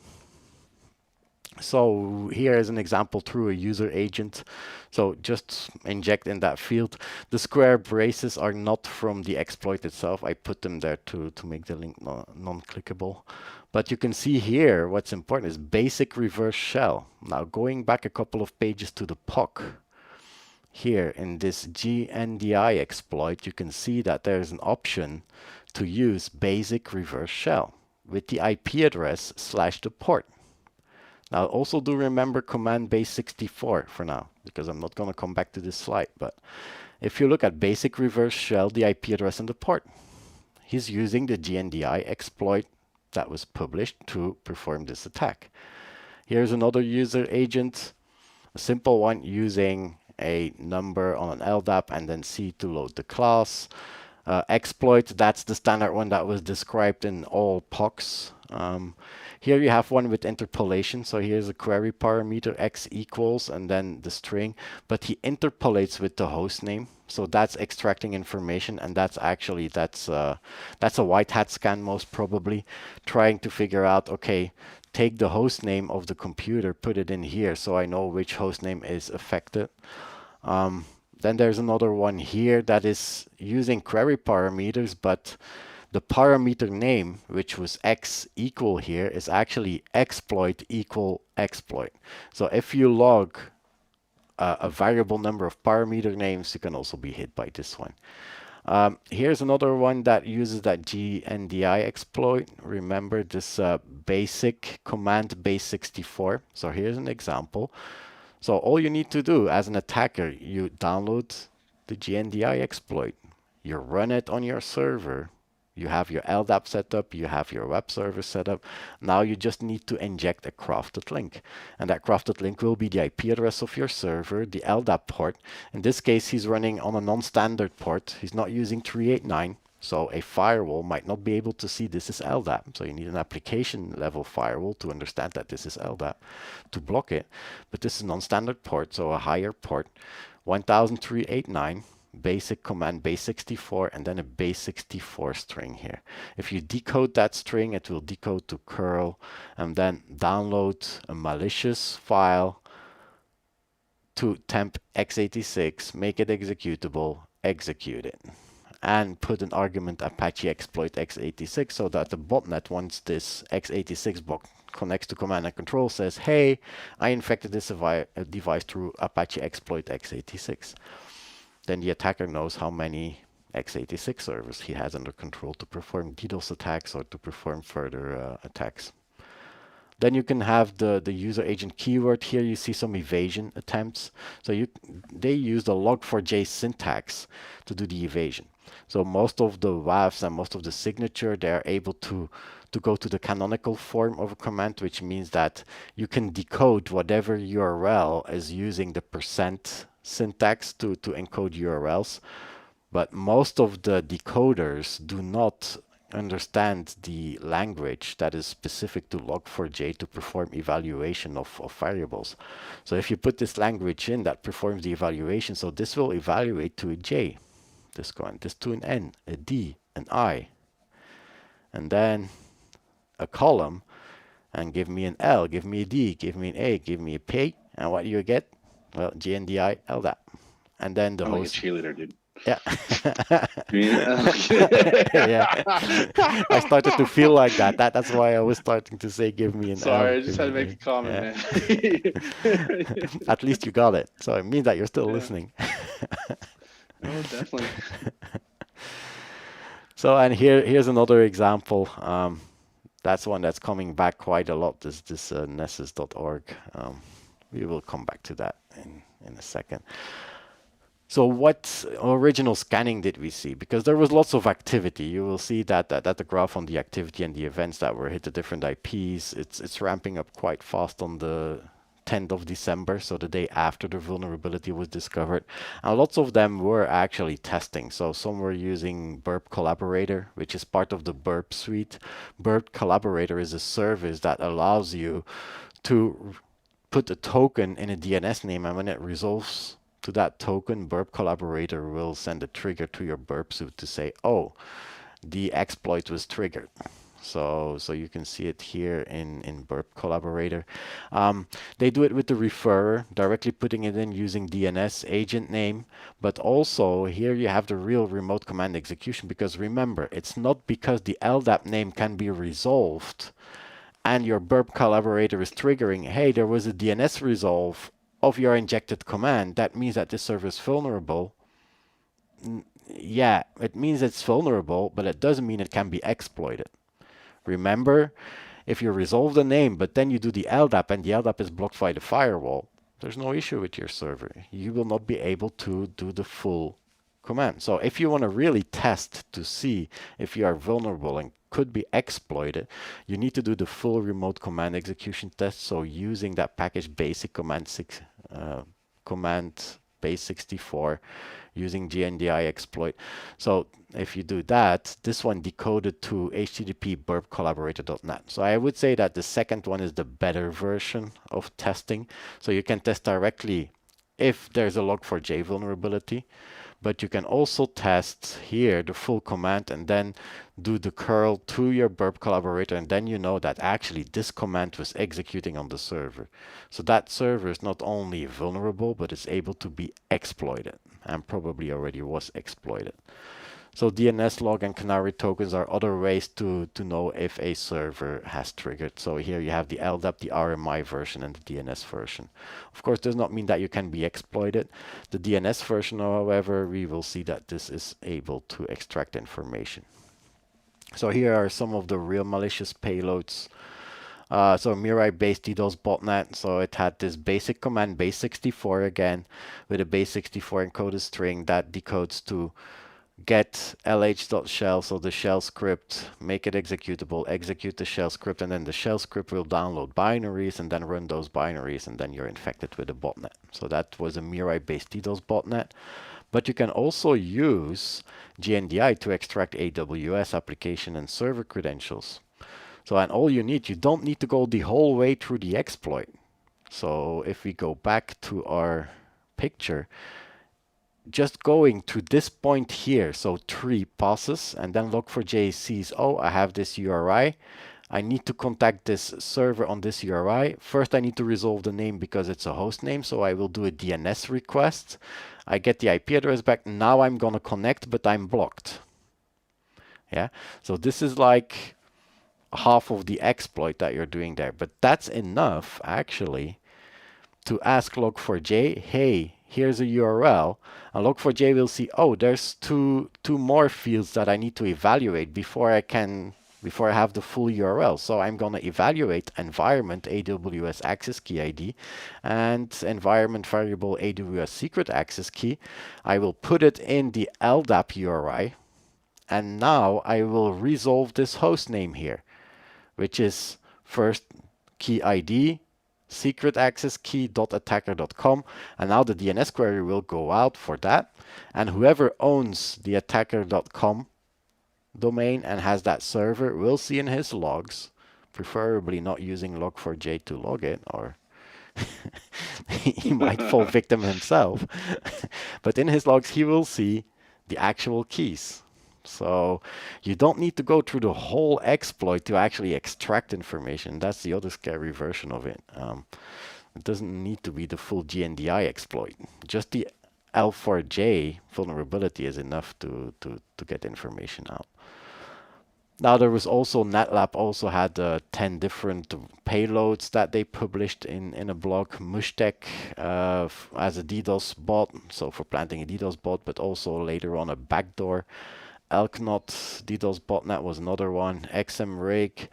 So here is an example through a user agent. So just inject in that field. The square braces are not from the exploit itself. I put them there to make the link non-clickable. But you can see here what's important is basic reverse shell. Now going back a couple of pages to the PoC, here in this JNDI exploit, you can see that there's an option to use basic reverse shell with the IP address / the port. Now also do remember command base 64 for now, because I'm not going to come back to this slide. But if you look at basic reverse shell, the IP address and the port, he's using the JNDI exploit that was published to perform this attack. Here's another user agent, a simple one using a number on an LDAP and then C to load the class. Exploit, that's the standard one that was described in all PoCs. Here you have one with interpolation. So here's a query parameter x equals and then the string, but he interpolates with the host name. So that's extracting information, and that's a white hat scan most probably, trying to figure out, okay, take the host name of the computer, put it in here so I know which host name is affected. Then there's another one here that is using query parameters, but the parameter name, which was x equal here, is actually exploit equal exploit. So if you log a variable number of parameter names, you can also be hit by this one. Here's another one that uses that JNDI exploit. Remember this basic command base 64. So here's an example. So all you need to do as an attacker, you download the JNDI exploit, you run it on your server, you have your LDAP set up, you have your web server set up. Now you just need to inject a crafted link. And that crafted link will be the IP address of your server, the LDAP port. In this case, he's running on a non-standard port. He's not using 389. So a firewall might not be able to see this is LDAP. So you need an application level firewall to understand that this is LDAP to block it. But this is a non-standard port, so a higher port, 10389, basic command base 64, and then a base 64 string here. If you decode that string, it will decode to curl and then download a malicious file to temp x86, make it executable, execute it, and put an argument Apache exploit x86 so that the botnet, once this x86 bot connects to command and control, says, hey, I infected this device through Apache exploit x86. Then the attacker knows how many x86 servers he has under control to perform DDoS attacks or to perform further attacks. Then you can have the user agent keyword. Here you see some evasion attempts. So they use the log4j syntax to do the evasion. So most of the WAFs and most of the signature, they are able to go to the canonical form of a command, which means that you can decode whatever URL is using the % syntax to encode URLs. But most of the decoders do not understand the language that is specific to log4j to perform evaluation of variables. So if you put this language in that performs the evaluation, so this will evaluate to a J, this to an N, a D, an I, and then a column, and give me an L, give me a D, give me an A, give me a P, and what do you get? Well, JNDI, LDAP. And then the host. Like a cheerleader, dude. Yeah. Yeah. I started to feel like that. That's why I was starting to say, give me an L. Sorry, I just had to make a comment, man. At least you got it. So it means that you're still listening. Oh, definitely. So, and here's another example. That's one that's coming back quite a lot, this nessus.org. We will come back to that in a second. So what original scanning did we see? Because there was lots of activity. You will see that the graph on the activity and the events that were hit the different IPs. It's ramping up quite fast on the 10th of December, so the day after the vulnerability was discovered. And lots of them were actually testing. So some were using Burp Collaborator, which is part of the Burp suite. Burp Collaborator is a service that allows you to put a token in a DNS name, and when it resolves to that token, Burp Collaborator will send a trigger to your Burp suite to say, oh, the exploit was triggered. So you can see it here in Burp Collaborator. They do it with the referrer, directly putting it in using DNS agent name. But also here you have the real remote command execution, because remember, it's not because the LDAP name can be resolved and your Burp Collaborator is triggering, hey, there was a DNS resolve of your injected command. That means that this server is vulnerable. Yeah, it means it's vulnerable, but it doesn't mean it can be exploited. Remember, if you resolve the name, but then you do the LDAP and the LDAP is blocked by the firewall, there's no issue with your server. You will not be able to do the full command. So if you want to really test to see if you are vulnerable and could be exploited, you need to do the full remote command execution test. So using that package basic command base 64 using JNDI exploit. So if you do that, this one decoded to http burpcollaborator.net. So I would say that the second one is the better version of testing. So you can test directly if there's a log4j vulnerability, but you can also test here the full command and then do the curl to your Burp Collaborator, and then you know that actually this command was executing on the server. So that server is not only vulnerable, but it's able to be exploited, and probably already was exploited. So DNS log and canary tokens are other ways to know if a server has triggered. So here you have the Ldap, the RMI version, and the DNS version. Of course, does not mean that you can be exploited. The DNS version, however, we will see that this is able to extract information. So here are some of the real malicious payloads. So Mirai-based DDoS botnet. So it had this basic command, base64 again, with a base64 encoded string that decodes to get lh.shell, so the shell script, make it executable, execute the shell script, and then the shell script will download binaries and then run those binaries, and then you're infected with a botnet. So that was a Mirai-based DDoS botnet. But you can also use JNDI to extract AWS application and server credentials. So, and all you don't need to go the whole way through the exploit. So if we go back to our picture, just going to this point here, so 3 passes, and then log4j sees, oh, I have this URI. I need to contact this server on this URI. First, I need to resolve the name because it's a host name, so I will do a DNS request. I get the IP address back. Now I'm going to connect, but I'm blocked. Yeah, so this is like half of the exploit that you're doing there. But that's enough, actually, to ask log4j, hey, here's a URL, and log4j will see, oh, there's two more fields that I need to evaluate before I have the full URL. So I'm going to evaluate environment AWS access key ID and environment variable AWS secret access key. I will put it in the LDAP URI, and now I will resolve this host name here, which is first key ID secret access key.attacker.com, and now the DNS query will go out for that, and whoever owns the attacker.com domain and has that server will see in his logs, preferably not using log4j to log it, or he might fall victim himself, but in his logs he will see the actual keys. So you don't need to go through the whole exploit to actually extract information. That's the other scary version of it. It doesn't need to be the full JNDI exploit. Just the L4J vulnerability is enough to get information out. Now there was also NetLab also had 10 different payloads that they published in a blog. Mushtek as a DDoS bot, so for planting a DDoS bot, but also later on a backdoor. Elknot DDoS botnet was another one. XMRig,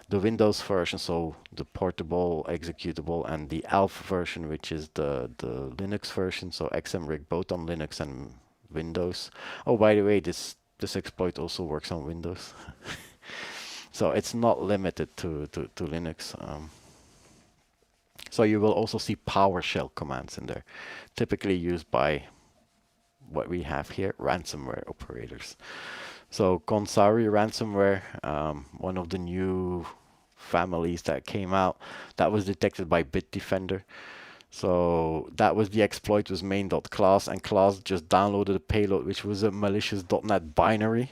the Windows version, so the portable executable, and the ELF version, which is the Linux version. So XMRig both on Linux and Windows. Oh, by the way, this exploit also works on Windows. So it's not limited to Linux. So you will also see PowerShell commands in there, typically used by what we have here, ransomware operators. So Consari ransomware, one of the new families that came out, that was detected by Bitdefender. So that was the exploit was main.class, and class just downloaded a payload which was a malicious .NET binary.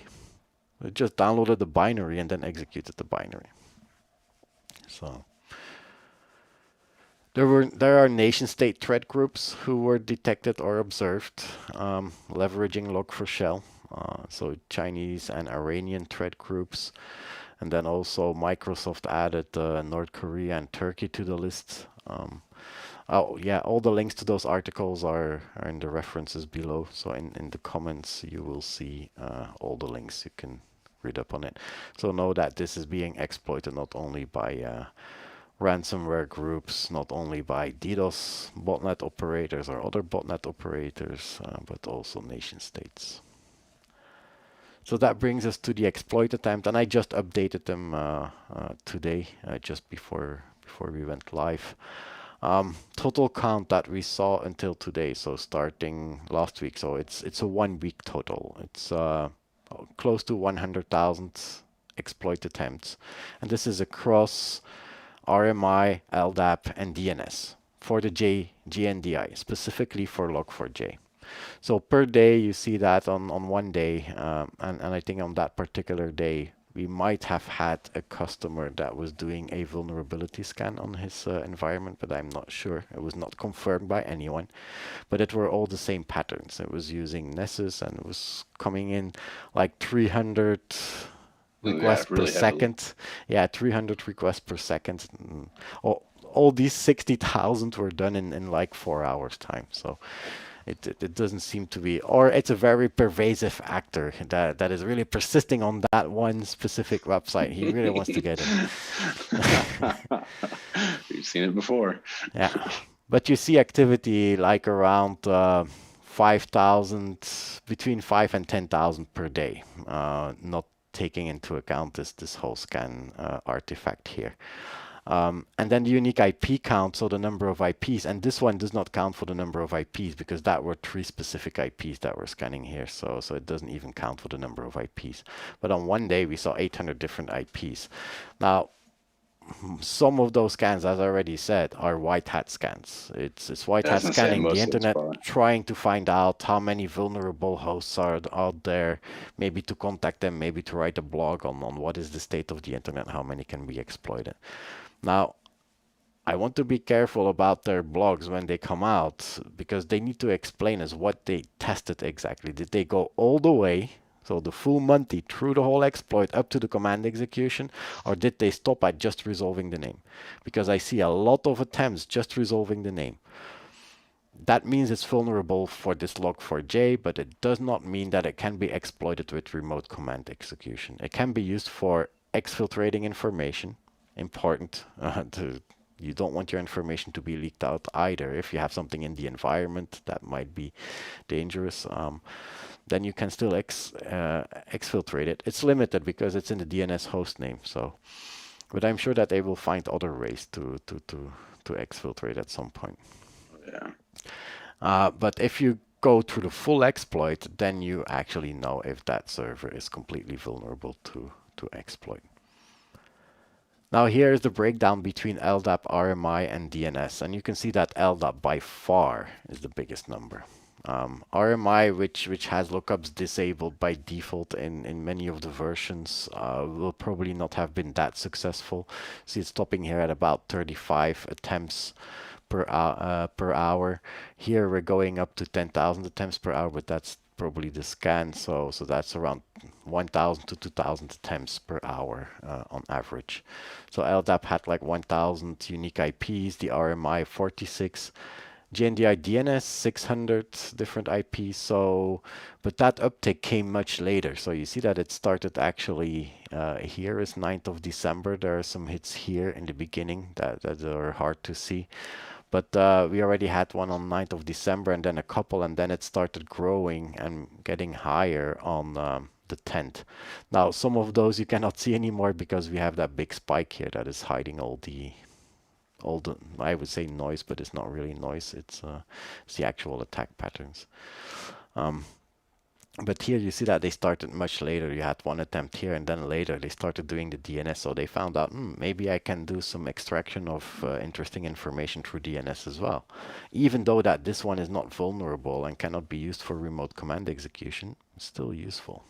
It just downloaded the binary and then executed the binary. So there are nation-state threat groups who were detected or observed leveraging Log4shell. So Chinese and Iranian threat groups, and then also Microsoft added North Korea and Turkey to the list. Oh yeah, all the links to those articles are in the references below. So in the comments you will see all the links. You can read up on it. So know that this is being exploited not only by ransomware groups, not only by DDoS botnet operators or other botnet operators, but also nation states. So that brings us to the exploit attempt, and I just updated them today, just before we went live. Total count that we saw until today, so starting last week, so it's a 1 week total. It's close to 100,000 exploit attempts, and this is across RMI, Ldap, and DNS for the JNDI, specifically for Log4j. So per day, you see that on one day, and I think on that particular day, we might have had a customer that was doing a vulnerability scan on his environment, but I'm not sure. It was not confirmed by anyone, but it were all the same patterns. It was using Nessus, and it was coming in like 300 requests per really heavily. second. Yeah, 300 requests per second. All these 60,000 were done in like 4 hours time. So it doesn't seem to be, or it's a very pervasive actor that is really persisting on that one specific website. He really wants to get in. We've seen it before. Yeah, but you see activity like around 5,000, between 5 and 10,000 per day, not taking into account this whole scan artifact here. And then the unique IP count, so the number of IPs, and this one does not count for the number of IPs because that were 3 specific IPs that we're scanning here, so it doesn't even count for the number of IPs. But on one day we saw 800 different IPs. Now, some of those scans, as I already said, are white hat scans. It's white hat scanning the internet, trying to find out how many vulnerable hosts are out there, maybe to contact them, maybe to write a blog on what is the state of the internet, how many can be exploited. Now, I want to be careful about their blogs when they come out, because they need to explain us what they tested exactly. Did they go all the way, so the full Monty, through the whole exploit up to the command execution, or did they stop at just resolving the name? Because I see a lot of attempts just resolving the name. That means it's vulnerable for this log4j, but it does not mean that it can be exploited with remote command execution. It can be used for exfiltrating information. Important you don't want your information to be leaked out either. If you have something in the environment that might be dangerous, then you can still exfiltrate it. It's limited because it's in the DNS hostname. So, but I'm sure that they will find other ways to exfiltrate at some point. Yeah. But if you go through the full exploit, then you actually know if that server is completely vulnerable to exploit. Now here is the breakdown between Ldap Rmi and DNS, and you can see that Ldap by far is the biggest number. Rmi, which has lookups disabled by default in many of the versions, will probably not have been that successful. See, it's stopping here at about 35 attempts per hour. Here we're going up to 10,000 attempts per hour, but that's probably the scan, so that's around 1,000 to 2,000 attempts per hour on average. So Ldap had like 1,000 unique IPs, the RMI 46, JNDI DNS 600 different IPs. So, but that uptick came much later. So you see that it started actually here is 9th of December. There are some hits here in the beginning that are hard to see. But we already had one on 9th of December and then a couple, and then it started growing and getting higher on the 10th. Now, some of those you cannot see anymore because we have that big spike here that is hiding all all the, I would say noise, but it's not really noise. It's the actual attack patterns. Um, but here you see that they started much later. You had one attempt here, and then later they started doing the DNS. So they found out, maybe I can do some extraction of interesting information through DNS as well. Even though that this one is not vulnerable and cannot be used for remote command execution, it's still useful.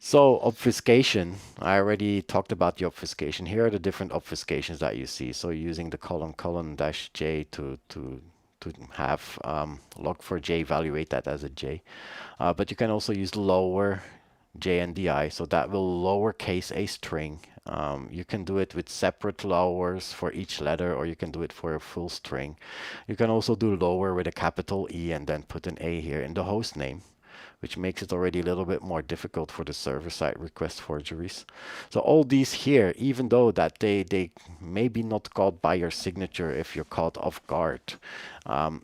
So obfuscation, I already talked about the obfuscation. Here are the different obfuscations that you see. So using the colon dash J to have log4j evaluate that as a J. But you can also use lower JNDI, so that will lowercase a string. You can do it with separate lowers for each letter, or you can do it for a full string. You can also do lower with a capital E and then put an A here in the host name, which makes it already a little bit more difficult for the server-side request forgeries. So all these here, even though that they may be not caught by your signature if you're caught off guard,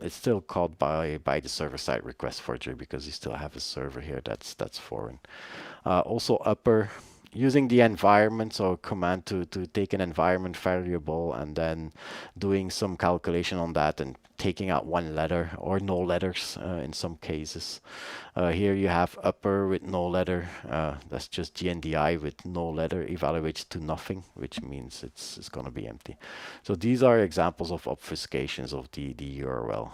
it's still caught by the server-side request forgery because you still have a server here that's foreign. Also upper, using the environment, so a command to take an environment variable and then doing some calculation on that and taking out one letter or no letters in some cases. Here you have upper with no letter. That's just JNDI with no letter evaluates to nothing, which means it's going to be empty. So these are examples of obfuscations of the URL.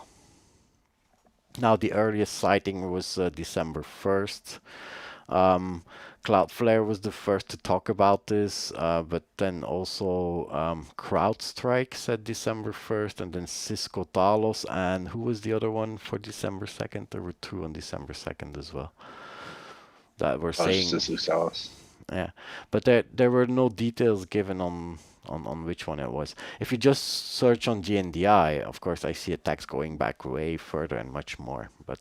Now the earliest sighting was December 1st. Cloudflare was the first to talk about this, but then also CrowdStrike said December 1st, and then Cisco Talos, and who was the other one for December 2nd? There were two on December 2nd as well that were saying. Cisco Talos. Yeah, but there were no details given on which one it was. If you just search on JNDI, of course, I see attacks going back way further and much more. But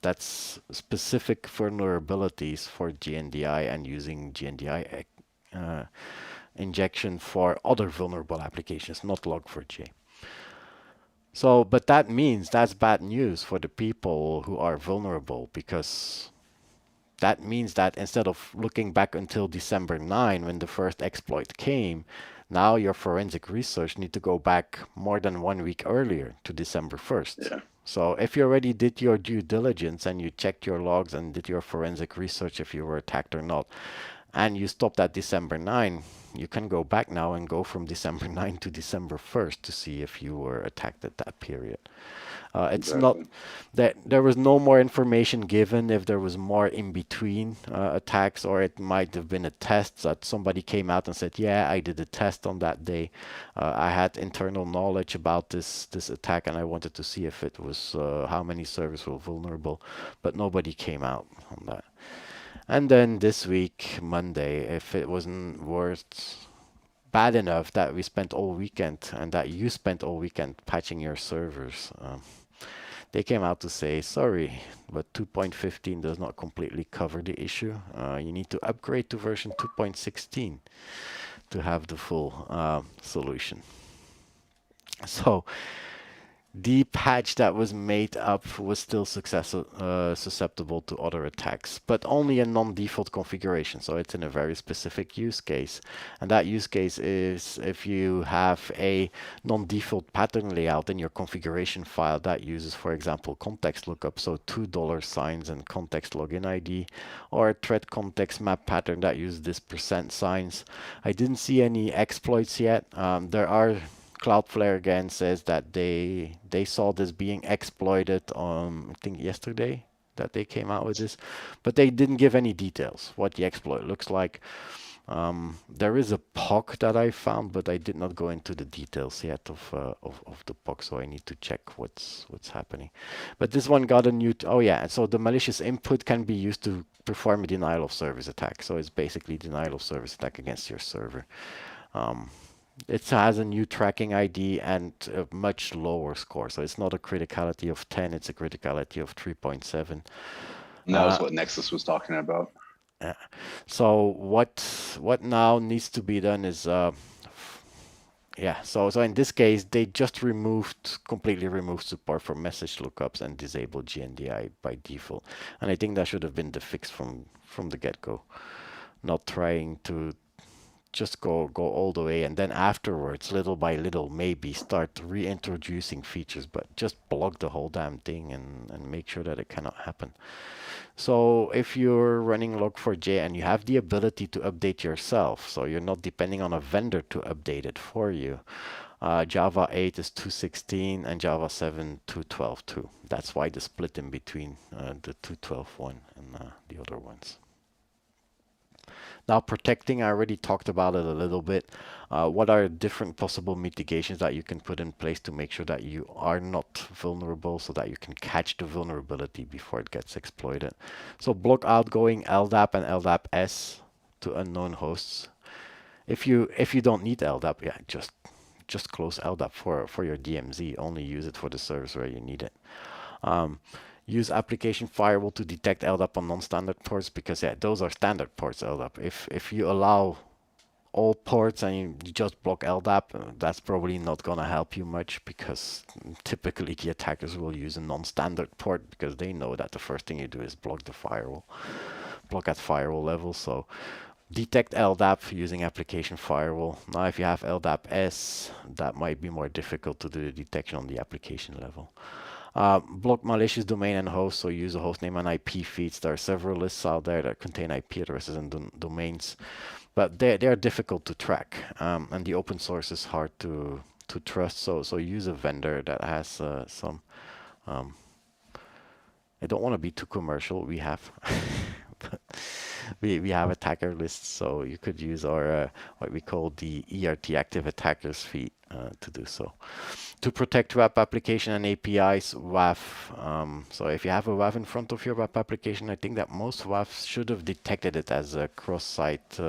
that's specific vulnerabilities for JNDI and using JNDI injection for other vulnerable applications, not Log4j. So, but that means that's bad news for the people who are vulnerable, because that means that instead of looking back until December 9 when the first exploit came, now your forensic research need to go back more than 1 week earlier to December 1st. Yeah. So if you already did your due diligence and you checked your logs and did your forensic research if you were attacked or not, and you stopped at December 9, you can go back now and go from December 9 to December 1st to see if you were attacked at that period. It's not that there was no more information given if there was more in between attacks, or it might have been a test that somebody came out and said, yeah, I did a test on that day. I had internal knowledge about this attack and I wanted to see if it was how many servers were vulnerable, but nobody came out on that. And then this week, Monday, if it wasn't worth bad enough that we spent all weekend and that you spent all weekend patching your servers, they came out to say, sorry, but 2.15 does not completely cover the issue. You need to upgrade to version 2.16 to have the full solution. So the patch that was made up was still susceptible to other attacks, but only a non-default configuration. So it's in a very specific use case. And that use case is if you have a non-default pattern layout in your configuration file that uses, for example, context lookup, so $2 and context login ID, or a thread context map pattern that uses this %signs. I didn't see any exploits yet. There are Cloudflare again says that they saw this being exploited on, I think yesterday that they came out with this, but they didn't give any details what the exploit looks like. There is a PoC that I found, but I did not go into the details yet of the PoC, so I need to check what's happening. But this one got a new, oh yeah, so the malicious input can be used to perform a denial of service attack. So it's basically denial of service attack against your server. It has a new tracking ID and a much lower score. So it's not a criticality of 10, it's a criticality of 3.7. And that was what Nexus was talking about. So what now needs to be done is, yeah, so in this case, they just completely removed support for message lookups and disabled JNDI by default. And I think that should have been the fix from the get-go. Not trying to just go all the way, and then afterwards, little by little, maybe start reintroducing features, but just block the whole damn thing and make sure that it cannot happen. So if you're running log4j and you have the ability to update yourself, so you're not depending on a vendor to update it for you, Java 8 is 2.16 and Java 7 2.12.2. That's why the split in between the 2.12.1 and the other ones. Now, protecting, I already talked about it a little bit. What are different possible mitigations that you can put in place to make sure that you are not vulnerable, so that you can catch the vulnerability before it gets exploited? So block outgoing LDAP and LDAP-S to unknown hosts. If you don't need LDAP, yeah, just close LDAP for your DMZ. Only use it for the servers where you need it. Use application firewall to detect LDAP on non-standard ports, because yeah, those are standard ports LDAP. If you allow all ports and you just block LDAP, that's probably not gonna help you much, because typically the attackers will use a non-standard port because they know that the first thing you do is block the firewall, block at firewall level. So detect LDAP using application firewall. Now, if you have LDAP-S, that might be more difficult to do the detection on the application level. Block malicious domain and host, so use a hostname and IP feeds. There are several lists out there that contain IP addresses and domains, but they are difficult to track, and the open source is hard to trust. So use a vendor that has some. I don't want to be too commercial. We have. We have attacker lists, so you could use our what we call the ERT active attackers feed to do so. To protect web application and APIs, WAF. So if you have a WAF in front of your web application, I think that most WAFs should have detected it as a cross-site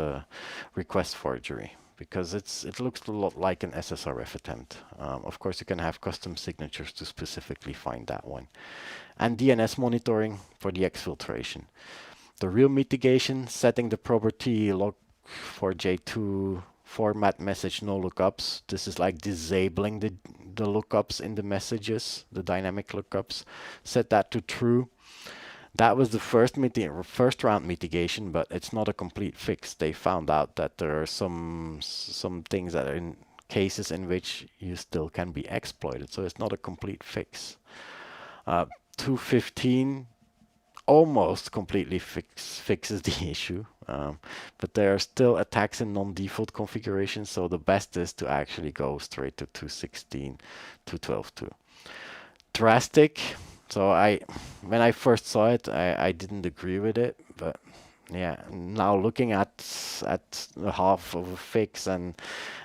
request forgery, because it looks a lot like an SSRF attempt. Of course, you can have custom signatures to specifically find that one. And DNS monitoring for the exfiltration. The real mitigation, setting the property log4j2 format message no lookups. This is like disabling the lookups in the messages, the dynamic lookups. Set that to true. That was the first round mitigation, but it's not a complete fix. They found out that there are some things that are in cases in which you still can be exploited. So it's not a complete fix. 2.15 almost completely fixes the issue, but there are still attacks in non-default configurations, so the best is to actually go straight to 2.16, 2.12.2. Drastic. So when I first saw it, I didn't agree with it, but yeah, now looking at half of a fix and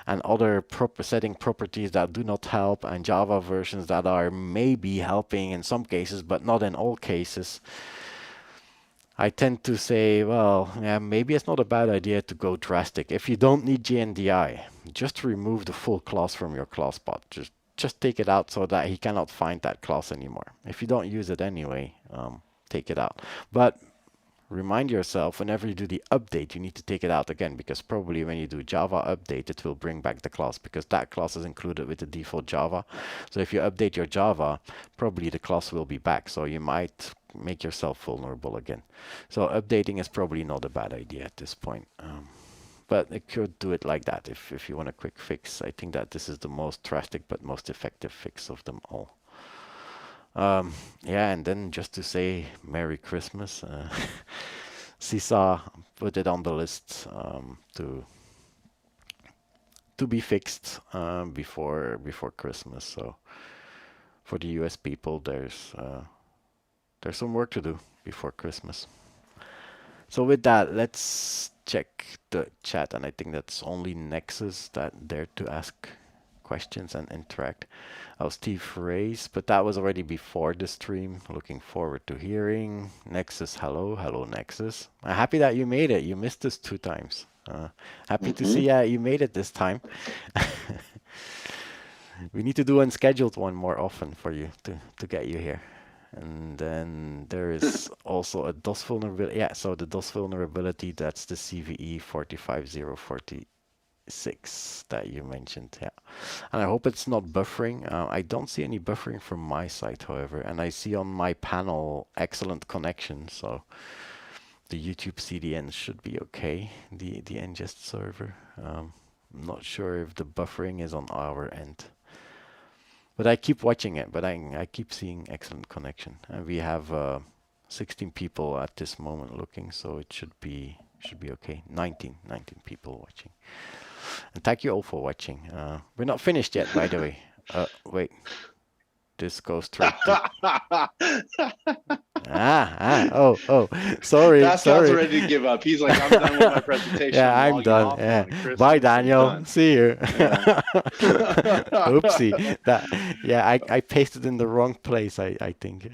other setting properties that do not help, and Java versions that are maybe helping in some cases but not in all cases, I tend to say, well, yeah, maybe it's not a bad idea to go drastic. If you don't need JNDI, just remove the full class from your class bot. Just take it out so that he cannot find that class anymore. If you don't use it anyway, take it out. But remind yourself, whenever you do the update, you need to take it out again, because probably when you do Java update, it will bring back the class, because that class is included with the default Java. So if you update your Java, probably the class will be back. So you might make yourself vulnerable again. So updating is probably not a bad idea at this point. But it could do it like that if you want a quick fix. I think that this is the most drastic but most effective fix of them all. Yeah, and then just to say Merry Christmas, CISA put it on the list to be fixed before Christmas. So for the US people, there's some work to do before Christmas. So with that, let's check the chat, and I think that's only Nexus that dared to ask questions and interact. Oh, Steve Race, but that was already before the stream. Looking forward to hearing. Nexus, hello Nexus. I'm happy that you made it. You missed us 2 times. Happy to see you made it this time. We need to do unscheduled one more often for you to get you here. And then there is also a DOS vulnerability. Yeah, so the DOS vulnerability, that's the CVE 45046 that you mentioned. Yeah, and I hope it's not buffering. I don't see any buffering from my side, however, and I see on my panel excellent connection. So the YouTube CDN should be okay. The ingest server. I'm not sure if the buffering is on our end. But I keep watching it, but I keep seeing excellent connection. And we have 16 people at this moment looking, so it should be okay. 19 people watching. And thank you all for watching. We're not finished yet, by the way. Wait. This goes straight to... oh, sorry. Pascal's ready to give up. He's like, I'm done with my presentation. Yeah, I'm done. Yeah. Bye, Daniel. See you. Yeah. Oopsie. I pasted in the wrong place, I think.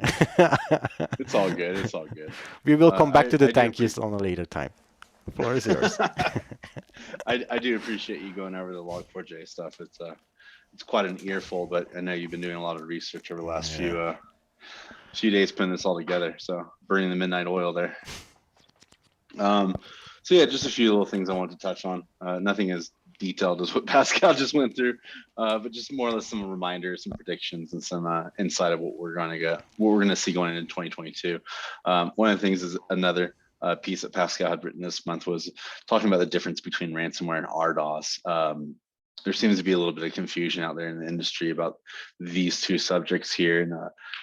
It's all good. It's all good. We will come back to the thank yous on a later time. The floor is yours. I do appreciate you going over the log4j stuff. It's quite an earful, but I know you've been doing a lot of research over the last few days putting this all together. So burning the midnight oil there. So yeah, just a few little things I wanted to touch on. Nothing as detailed as what Pascal just went through, but just more or less some reminders, some predictions, and some insight of what we're gonna see going into 2022. One of the things is another piece that Pascal had written this month was talking about the difference between ransomware and RDoS. There seems to be a little bit of confusion out there in the industry about these two subjects here. And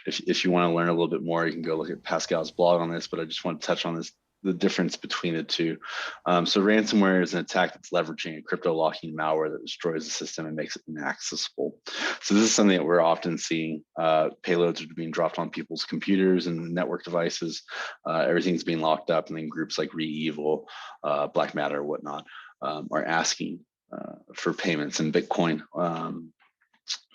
if you want to learn a little bit more, you can go look at Pascal's blog on this, but I just want to touch on the difference between the two. So ransomware is an attack that's leveraging a crypto locking malware that destroys the system and makes it inaccessible. So this is something that we're often seeing. Payloads are being dropped on people's computers and network devices. Everything's being locked up, and then groups like ReEvil, Black Matter, whatnot, are asking for payments in Bitcoin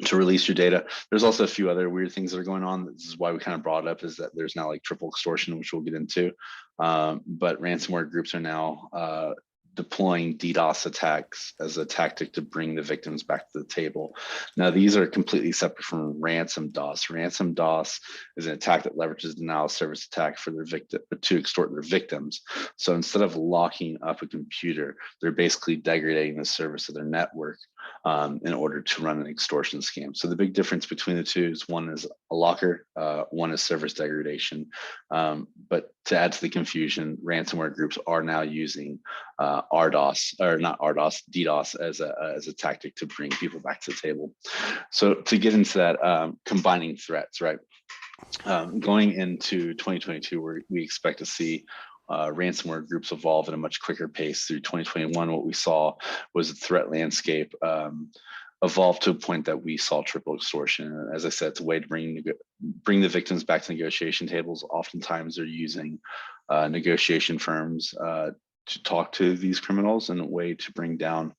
to release your data. There's also a few other weird things that are going on. This is why we kind of brought it up, is that there's now like triple extortion, which we'll get into. But ransomware groups are now deploying DDoS attacks as a tactic to bring the victims back to the table. Now, these are completely separate from RansomDOS. RansomDOS is an attack that leverages denial of service attack for their victim to extort their victims. So instead of locking up a computer, they're basically degrading the service of their network in order to run an extortion scam. So the big difference between the two is one is a locker, one is service degradation. But to add to the confusion, ransomware groups are now using RDoS, or not RDoS, DDoS as a tactic to bring people back to the table. So to get into that, combining threats, right? Going into 2022, we expect to see ransomware groups evolve at a much quicker pace. Through 2021, what we saw was the threat landscape evolve to a point that we saw triple extortion. As I said, it's a way to bring the victims back to negotiation tables. Oftentimes they're using negotiation firms to talk to these criminals in a way to bring down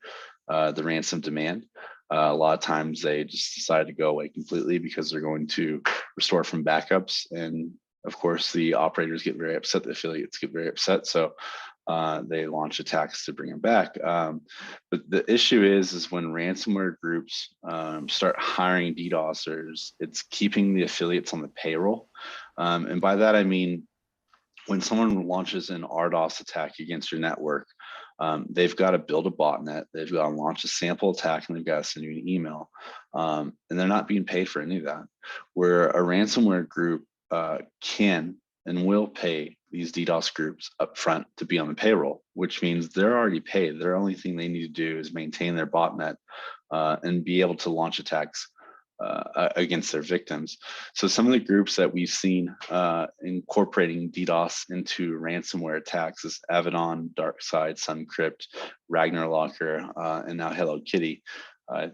the ransom demand. A lot of times they just decide to go away completely because they're going to restore from backups. And of course, the operators get very upset, the affiliates get very upset. So they launch attacks to bring them back. But the issue is when ransomware groups start hiring DDoSers, it's keeping the affiliates on the payroll. And by that, I mean, when someone launches an RDoS attack against your network, they've got to build a botnet, they've got to launch a sample attack, and they've got to send you an email. And they're not being paid for any of that. Where a ransomware group can and will pay these DDoS groups up front to be on the payroll, which means they're already paid. Their only thing they need to do is maintain their botnet and be able to launch attacks against their victims. So some of the groups that we've seen incorporating DDoS into ransomware attacks is Avedon, DarkSide, SunCrypt, Ragnar Locker, and now Hello Kitty.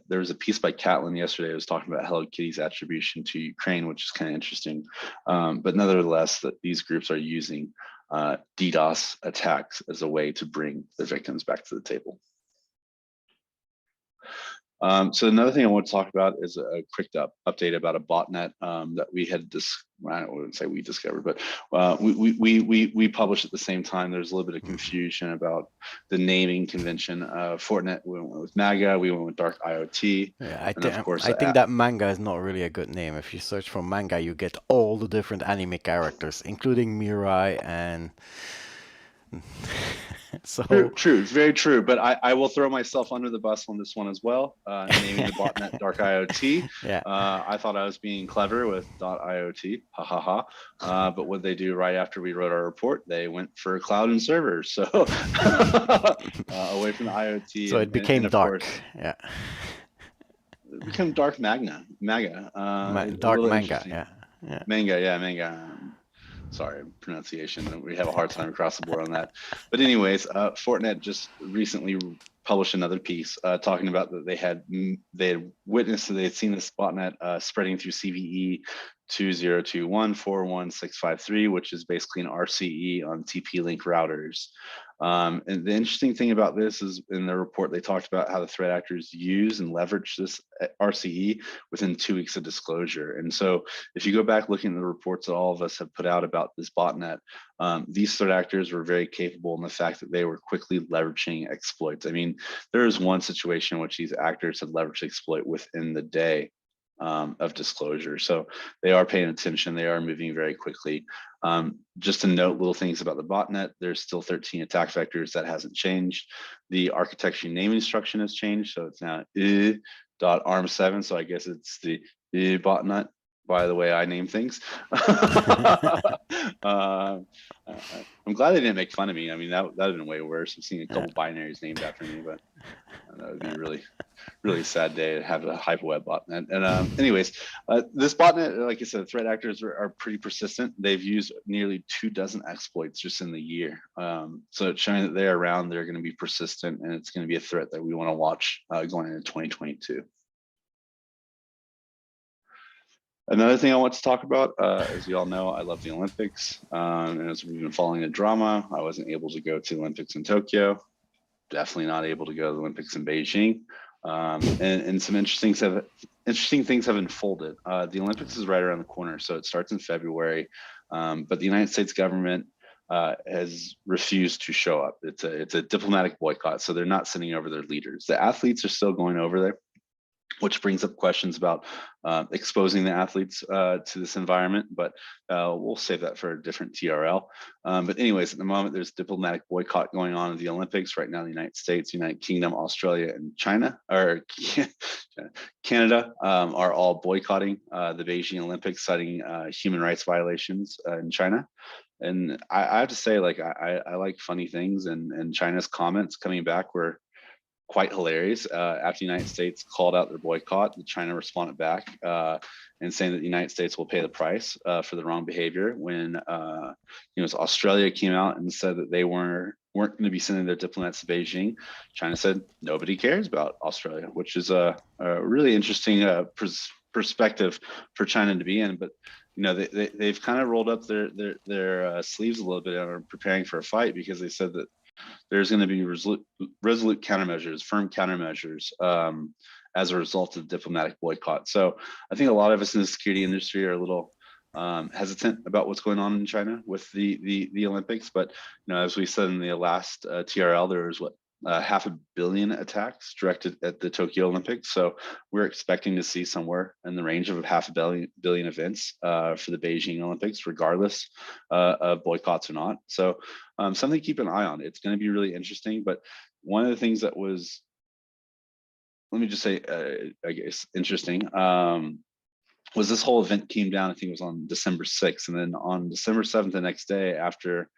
There was a piece by Catlin yesterday that was talking about Hello Kitty's attribution to Ukraine, which is kind of interesting. But nevertheless, that these groups are using DDoS attacks as a way to bring their victims back to the table. So another thing I want to talk about is a quick update about a botnet that we had I wouldn't say we discovered, but we published at the same time. There's a little bit of confusion about the naming convention. Fortinet, we went with MANGA, we went with Dark.IoT. Yeah, I think that MANGA is not really a good name. If you search for MANGA, you get all the different anime characters, including Mirai and So True, it's very true. But I will throw myself under the bus on this one as well, naming the botnet Dark.IoT. yeah. I thought I was being clever with .iot, ha ha ha. But what they do right after we wrote our report, they went for cloud and servers, so away from the IoT. So it became and of dark. course, Yeah. it became dark MAGA. A Dark little manga. interesting. Yeah. Yeah. MANGA, yeah, MANGA. Sorry, pronunciation. We have a hard time across the board on that. But anyways, Fortinet just recently published another piece talking about that they had witnessed that they had seen this botnet spreading through CVE 2021411653, which is basically an RCE on TP-Link routers. And the interesting thing about this is in the report, they talked about how the threat actors use and leverage this RCE within 2 weeks of disclosure. And so if you go back looking at the reports that all of us have put out about this botnet, these threat actors were very capable in the fact that they were quickly leveraging exploits. I mean, there is one situation in which these actors had leveraged exploit within the day of disclosure. So they are paying attention. They are moving very quickly. Just to note little things about the botnet, there's still 13 attack vectors. That hasn't changed. The architecture name instruction has changed. So it's now .arm7. So I guess it's the botnet, by the way I name things. I'm glad they didn't make fun of me. I mean, that would have been way worse. I'm seeing a couple binaries named after me, but that would be a really sad day to have a hyperweb botnet. And anyways, this botnet, like I said, threat actors are pretty persistent. They've used nearly 24 exploits just in the year. So it's showing that they're around, they're going to be persistent, and it's going to be a threat that we want to watch going into 2022. Another thing I want to talk about, as you all know, I love the Olympics. And as we've been following the drama, I wasn't able to go to the Olympics in Tokyo. Definitely not able to go to the Olympics in Beijing. And some interesting things have unfolded. The Olympics is right around the corner, so it starts in February. But the United States government has refused to show up. It's a diplomatic boycott, so they're not sending over their leaders. The athletes are still going over there, which brings up questions about exposing the athletes to this environment, but we'll save that for a different TRL. But anyways, at the moment, there's diplomatic boycott going on at the Olympics. Right now, the United States, United Kingdom, Australia, and China, or Canada, are all boycotting the Beijing Olympics, citing human rights violations in China. And I have to say, like, I like funny things, and China's comments coming back were quite hilarious. After the United States called out their boycott, China responded back and saying that the United States will pay the price for the wrong behavior. When Australia came out and said that they weren't going to be sending their diplomats to Beijing, China said nobody cares about Australia, which is a really interesting perspective for China to be in. But they've kind of rolled up their sleeves a little bit and are preparing for a fight, because they said that there's going to be resolute countermeasures, firm countermeasures as a result of the diplomatic boycott. So I think a lot of us in the security industry are a little hesitant about what's going on in China with the Olympics. But as we said in the last TRL, there was 500 million attacks directed at the Tokyo Olympics. So we're expecting to see somewhere in the range of 500 million events for the Beijing Olympics, regardless of boycotts or not. So something to keep an eye on. It's going to be really interesting. But one of the things that was, let me just say, I guess, interesting, was this whole event came down, I think it was on December 6th. And then on December 7th, the next day, after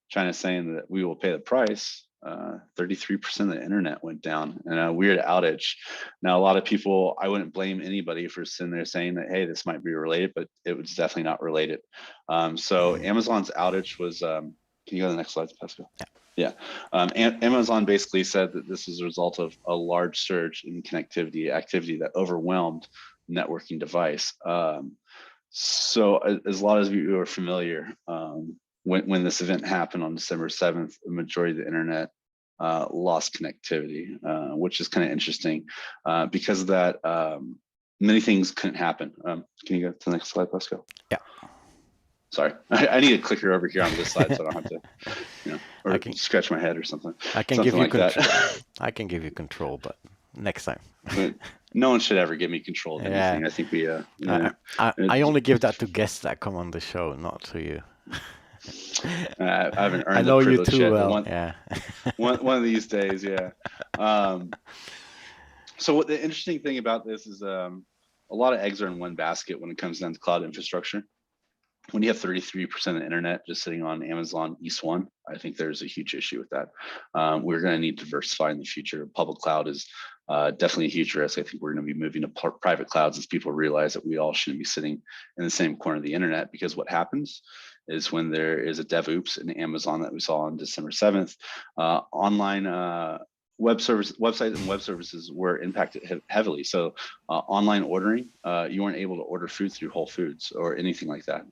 China saying that we will pay the price, 33% of the internet went down in a weird outage. Now, a lot of people, I wouldn't blame anybody for sitting there saying that, hey, this might be related, but it was definitely not related. So Amazon's outage was, can you go to the next slide, Pascal? Yeah. Amazon basically said that this is a result of a large surge in connectivity activity that overwhelmed networking device. So as a lot of you are familiar, when this event happened on December 7th, the majority of the internet lost connectivity, which is kind of interesting. Because of that, many things couldn't happen. Can you go to the next slide, Pascal? Yeah. Sorry, I need a clicker over here on this slide so I don't have to, or scratch my head or something. I can give you control. I can give you control, but next time. But no one should ever give me control of anything. I think we. I only give that to guests that come on the show, not to you. I haven't I earned the know you privilege too yet, but well. Yeah. one of these days, yeah. Um, so what the interesting thing about this is, a lot of eggs are in one basket when it comes down to cloud infrastructure. When you have 33% of the internet just sitting on Amazon East 1, I think there's a huge issue with that. We're going to need to diversify in the future. Public cloud is definitely a huge risk. I think we're going to be moving to private clouds as people realize that we all shouldn't be sitting in the same corner of the internet, because what happens is when there is a dev oops in Amazon that we saw on December 7th, online websites and web services were impacted heavily. So online ordering, you weren't able to order food through Whole Foods or anything like that.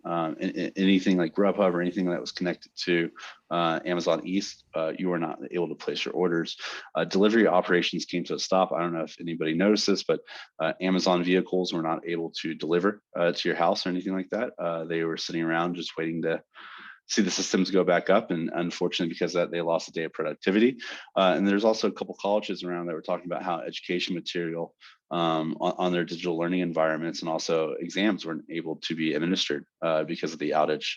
Anything like Grubhub or anything that was connected to Amazon East, you were not able to place your orders. Delivery operations came to a stop. I don't know if anybody noticed this, but Amazon vehicles were not able to deliver to your house or anything like that. They were sitting around just waiting to see the systems go back up, and unfortunately because of that, they lost a day of productivity. And there's also a couple colleges around that were talking about how education material on their digital learning environments and also exams weren't able to be administered because of the outage.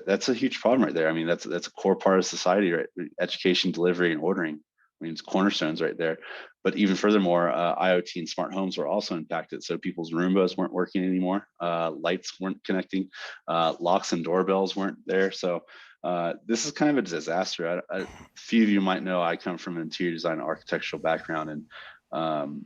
That's a huge problem right there. I mean, that's a core part of society, right? Education, delivery, and ordering. I mean, it's cornerstones right there. But even furthermore, IoT and smart homes were also impacted. So people's Roombas weren't working anymore. Lights weren't connecting. Locks and doorbells weren't there. So this is kind of a disaster. A few of you might know I come from an interior design architectural background, and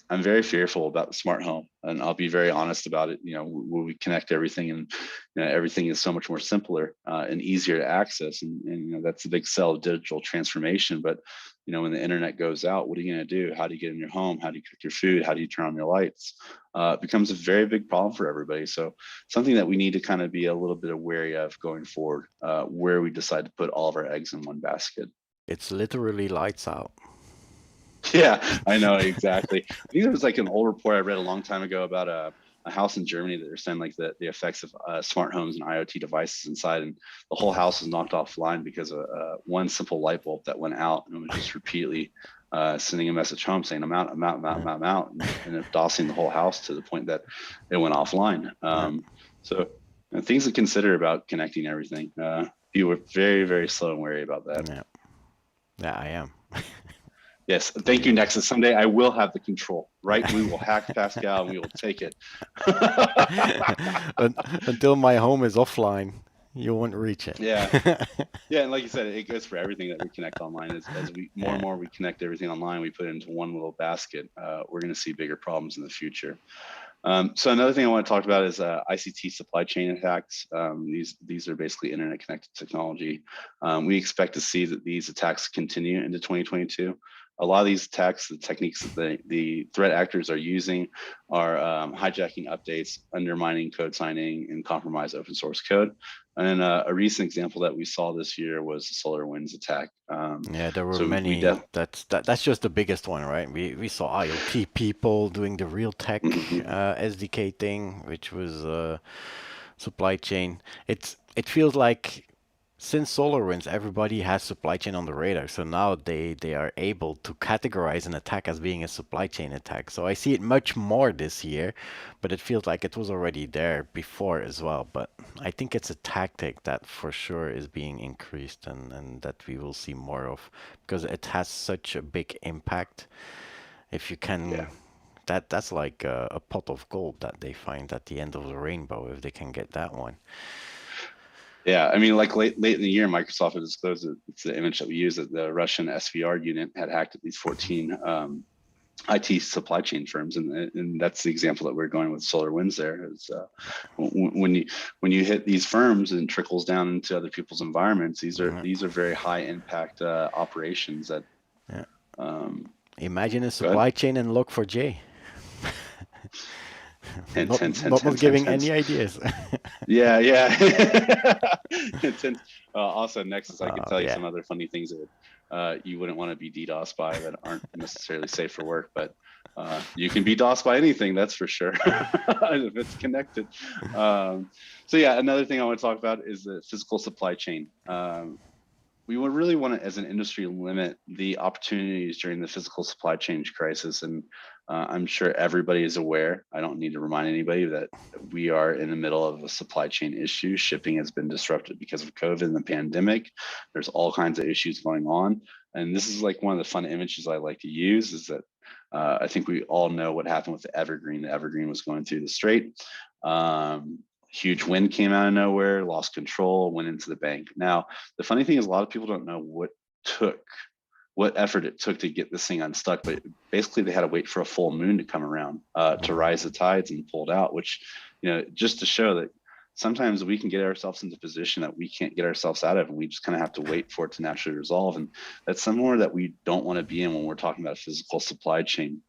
I'm very fearful about the smart home, and I'll be very honest about it. You know, when we connect everything, and everything is so much more simpler and easier to access, and that's the big sell of digital transformation. But when the internet goes out, what are you going to do? How do you get in your home? How do you cook your food? How do you turn on your lights? It becomes a very big problem for everybody. So something that we need to kind of be a little bit wary of going forward, where we decide to put all of our eggs in one basket. It's literally lights out. Yeah, I know, exactly. I think there was like an old report I read a long time ago about a house in Germany that they're saying like the effects of smart homes and IoT devices inside, and the whole house was knocked offline because of one simple light bulb that went out, and it was just repeatedly sending a message home saying I'm out, I'm out, I'm out, I'm out, and DOSing the whole house to the point that it went offline. So things to consider about connecting everything. You were very, very slow and wary about that. Yeah, I am. Yes, thank you, Nexus. Someday I will have the control, right? We will hack Pascal and we will take it. Until my home is offline, you won't reach it. Yeah, yeah, and like you said, it goes for everything that we connect online. As we more and more we connect everything online, we put it into one little basket. We're going to see bigger problems in the future. So another thing I want to talk about is ICT supply chain attacks. These are basically internet connected technology. We expect to see that these attacks continue into 2022. A lot of these attacks, the techniques that the threat actors are using are hijacking updates, undermining code signing, and compromise open source code. And a recent example that we saw this year was the SolarWinds attack. Yeah, there were many. That's just the biggest one, right? We saw IoT people doing the Realtek SDK thing, which was supply chain. It feels like since SolarWinds, everybody has supply chain on the radar. So now they are able to categorize an attack as being a supply chain attack. So I see it much more this year, but it feels like it was already there before as well. But I think it's a tactic that for sure is being increased and that we will see more of, because it has such a big impact. If you can, that's like a pot of gold that they find at the end of the rainbow if they can get that one. Yeah, I mean, like late in the year, Microsoft had disclosed that it's the image that we use, that the Russian SVR unit had hacked at least 14 IT supply chain firms, and that's the example that we're going with SolarWinds. There is when you hit these firms and it trickles down into other people's environments. These are very high impact operations that. Imagine a supply chain in Log4j. Not giving any ideas. Yeah. Also, Nexus, I can tell you some other funny things that you wouldn't want to be DDoS by that aren't necessarily safe for work, but you can be DOS by anything, that's for sure, if it's connected. So yeah, another thing I want to talk about is the physical supply chain. we would really want to, as an industry, limit the opportunities during the physical supply chain crisis. And I'm sure everybody is aware, I don't need to remind anybody, that we are in the middle of a supply chain issue. Shipping has been disrupted because of COVID and the pandemic. There's all kinds of issues going on. And this is like one of the fun images I like to use, is that I think we all know what happened with the Evergreen. The Evergreen was going through the strait. Huge wind came out of nowhere, lost control, went into the bank. Now, the funny thing is, a lot of people don't know what effort it took to get this thing unstuck, but basically they had to wait for a full moon to come around to rise the tides and pull it out, which, just to show that sometimes we can get ourselves into a position that we can't get ourselves out of, and we just kind of have to wait for it to naturally resolve. And that's somewhere that we don't want to be in when we're talking about physical supply chain.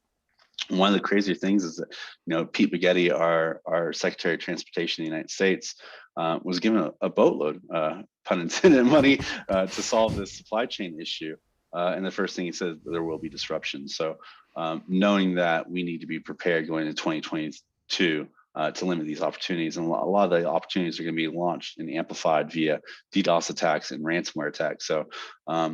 One of the crazier things is that, Pete Buggetti, our Secretary of Transportation in the United States, was given a boatload, pun intended, money to solve this supply chain issue. And the first thing he said, there will be disruption. So knowing that we need to be prepared going into 2022 to limit these opportunities. And a lot of the opportunities are going to be launched and amplified via DDoS attacks and ransomware attacks. So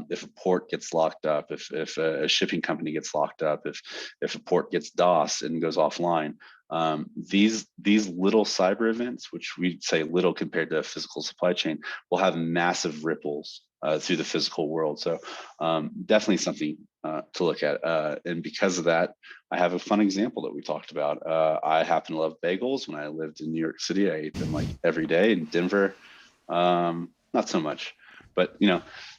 if a port gets locked up, if a shipping company gets locked up, if a port gets DOS and goes offline, these little cyber events, which we'd say little compared to a physical supply chain, will have massive ripples through the physical world. So definitely something to look at. And because of that, I have a fun example that we talked about. I happen to love bagels. When I lived in New York City, I ate them like every day. In Denver, not so much. But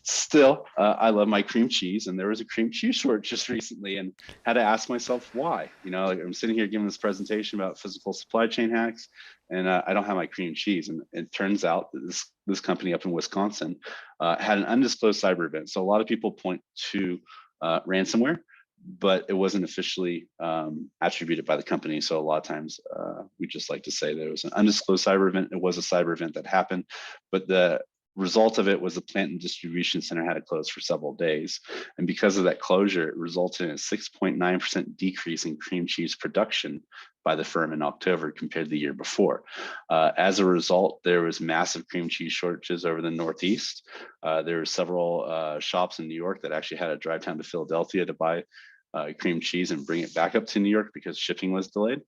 still, I love my cream cheese, and there was a cream cheese shortage just recently, and had to ask myself why. Like I'm sitting here giving this presentation about physical supply chain hacks, and I don't have my cream cheese. And it turns out that this company up in Wisconsin had an undisclosed cyber event. So a lot of people point to ransomware, but it wasn't officially attributed by the company. So a lot of times we just like to say that it was an undisclosed cyber event. It was a cyber event that happened, but the result of it was the plant and distribution center had to close for several days. And because of that closure, it resulted in a 6.9% decrease in cream cheese production by the firm in October compared to the year before. As a result, there was massive cream cheese shortages over the Northeast. There were several shops in New York that actually had to drive down to Philadelphia to buy cream cheese and bring it back up to New York because shipping was delayed.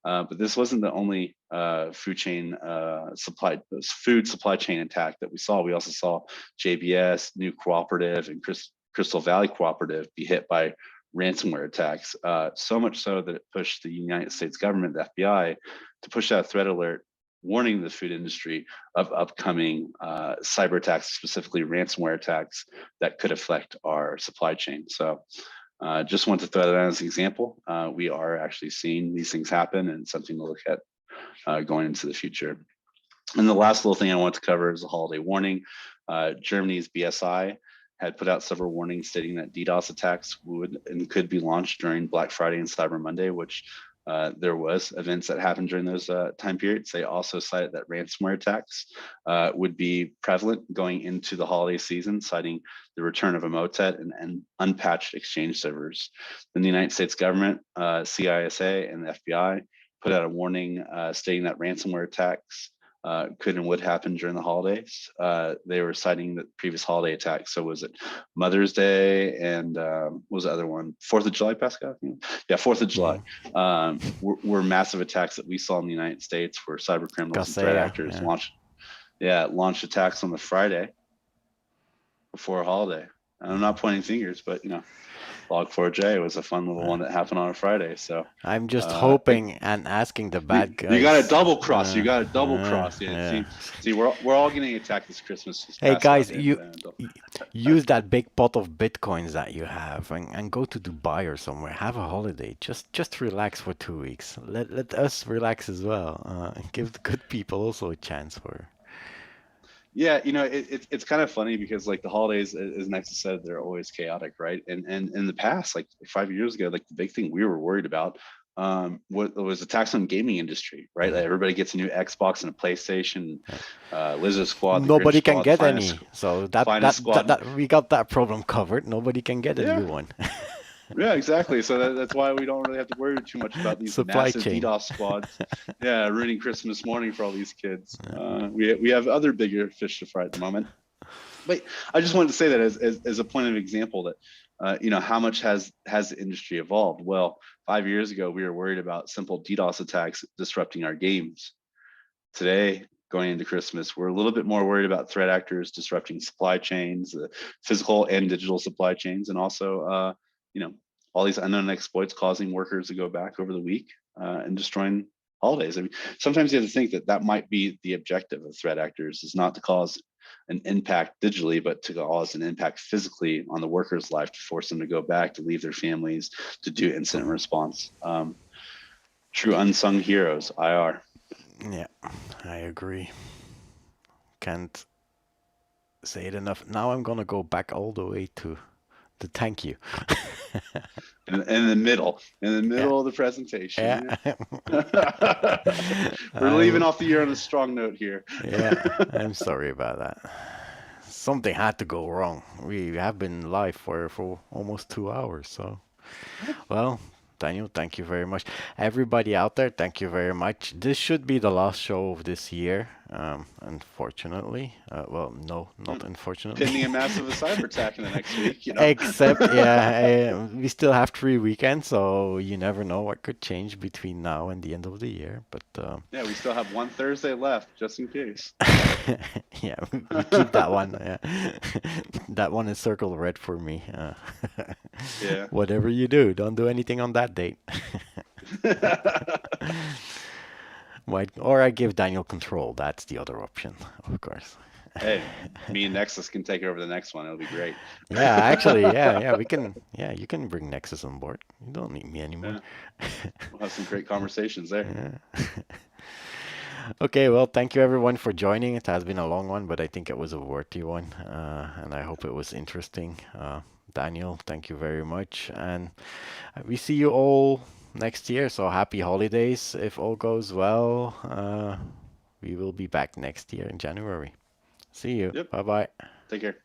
But this wasn't the only food supply chain attack that we saw. We also saw JBS, New Cooperative, and Crystal Valley Cooperative be hit by ransomware attacks. So much so that it pushed the United States government, the FBI, to push out a threat alert warning the food industry of upcoming cyber attacks, specifically ransomware attacks that could affect our supply chain. So just want to throw that out as an example. We are actually seeing these things happen, and something to look at going into the future. And the last little thing I want to cover is a holiday warning. Germany's BSI had put out several warnings stating that DDoS attacks would and could be launched during Black Friday and Cyber Monday, which there was events that happened during those time periods. They also cited that ransomware attacks would be prevalent going into the holiday season, citing the return of a motet and unpatched Exchange servers. Then the United States government, CISA, and the FBI put out a warning stating that ransomware attacks could and would happen during the holidays. They were citing the previous holiday attacks. So was it Mother's Day and what was the other one? 4th of July, Pascal? Yeah, 4th of July. Were massive attacks that we saw in the United States where cyber criminals and threat actors launched attacks on the Friday before a holiday. And I'm not pointing fingers, but Log4j was a fun little one that happened on a Friday. So I'm just hoping and asking the bad guys. You got to double cross. You got to double cross. Yeah. See, we're all getting attacked this Christmas. Hey guys, use that big pot of bitcoins that you have and go to Dubai or somewhere. Have a holiday. Just relax for 2 weeks. Let us relax as well. Give the good people also a chance for. Yeah, it's kind of funny because like the holidays, as Nexus said, they're always chaotic, right? And in the past, like 5 years ago, like the big thing we were worried about was attacks on gaming industry, right? Like everybody gets a new Xbox and a PlayStation, Lizard Squad. Nobody can get any, so that we got that problem covered. Nobody can get a new one. Yeah, exactly. So that's why we don't really have to worry too much about these massive DDoS squads. Yeah, ruining Christmas morning for all these kids. We have other bigger fish to fry at the moment. But I just wanted to say that as a point of example that, how much has the industry evolved? Well, 5 years ago, we were worried about simple DDoS attacks disrupting our games. Today, going into Christmas, we're a little bit more worried about threat actors disrupting supply chains, physical and digital supply chains, and also, all these unknown exploits causing workers to go back over the week and destroying holidays. I mean, sometimes you have to think that that might be the objective of threat actors, is not to cause an impact digitally, but to cause an impact physically on the worker's life, to force them to go back, to leave their families, to do incident response. True unsung heroes, IR. Yeah, I agree. Can't say it enough. Now I'm gonna go back all the way to the thank you. In the middle Yeah. of the presentation. Yeah. We're leaving I'm, off the year on a strong note here. yeah, I'm sorry about that. Something had to go wrong. We have been live for almost 2 hours, so well, Daniel, thank you very much. Everybody out there, thank you very much. This should be the last show of this year, unfortunately. Well, no, not unfortunately. Pending a massive cyber attack in the next week, Except, yeah, we still have 3 weekends, so you never know what could change between now and the end of the year. But yeah, we still have one Thursday left, just in case. yeah, we keep that one. Yeah. That one is circled red for me. Yeah. Whatever you do, don't do anything on that date. Or I give Daniel control. That's the other option, of course. Hey, me and Nexus can take over the next one. It'll be great. Yeah, actually, yeah, we can. Yeah, you can bring Nexus on board. You don't need me anymore. Yeah. We'll have some great conversations there. Yeah. Okay, well, thank you everyone for joining. It has been a long one, but I think it was a worthy one, and I hope it was interesting. Daniel, thank you very much, and we see you all next year. So happy holidays if all goes well. We will be back next year in January. See you. Yep. Bye bye. Take care.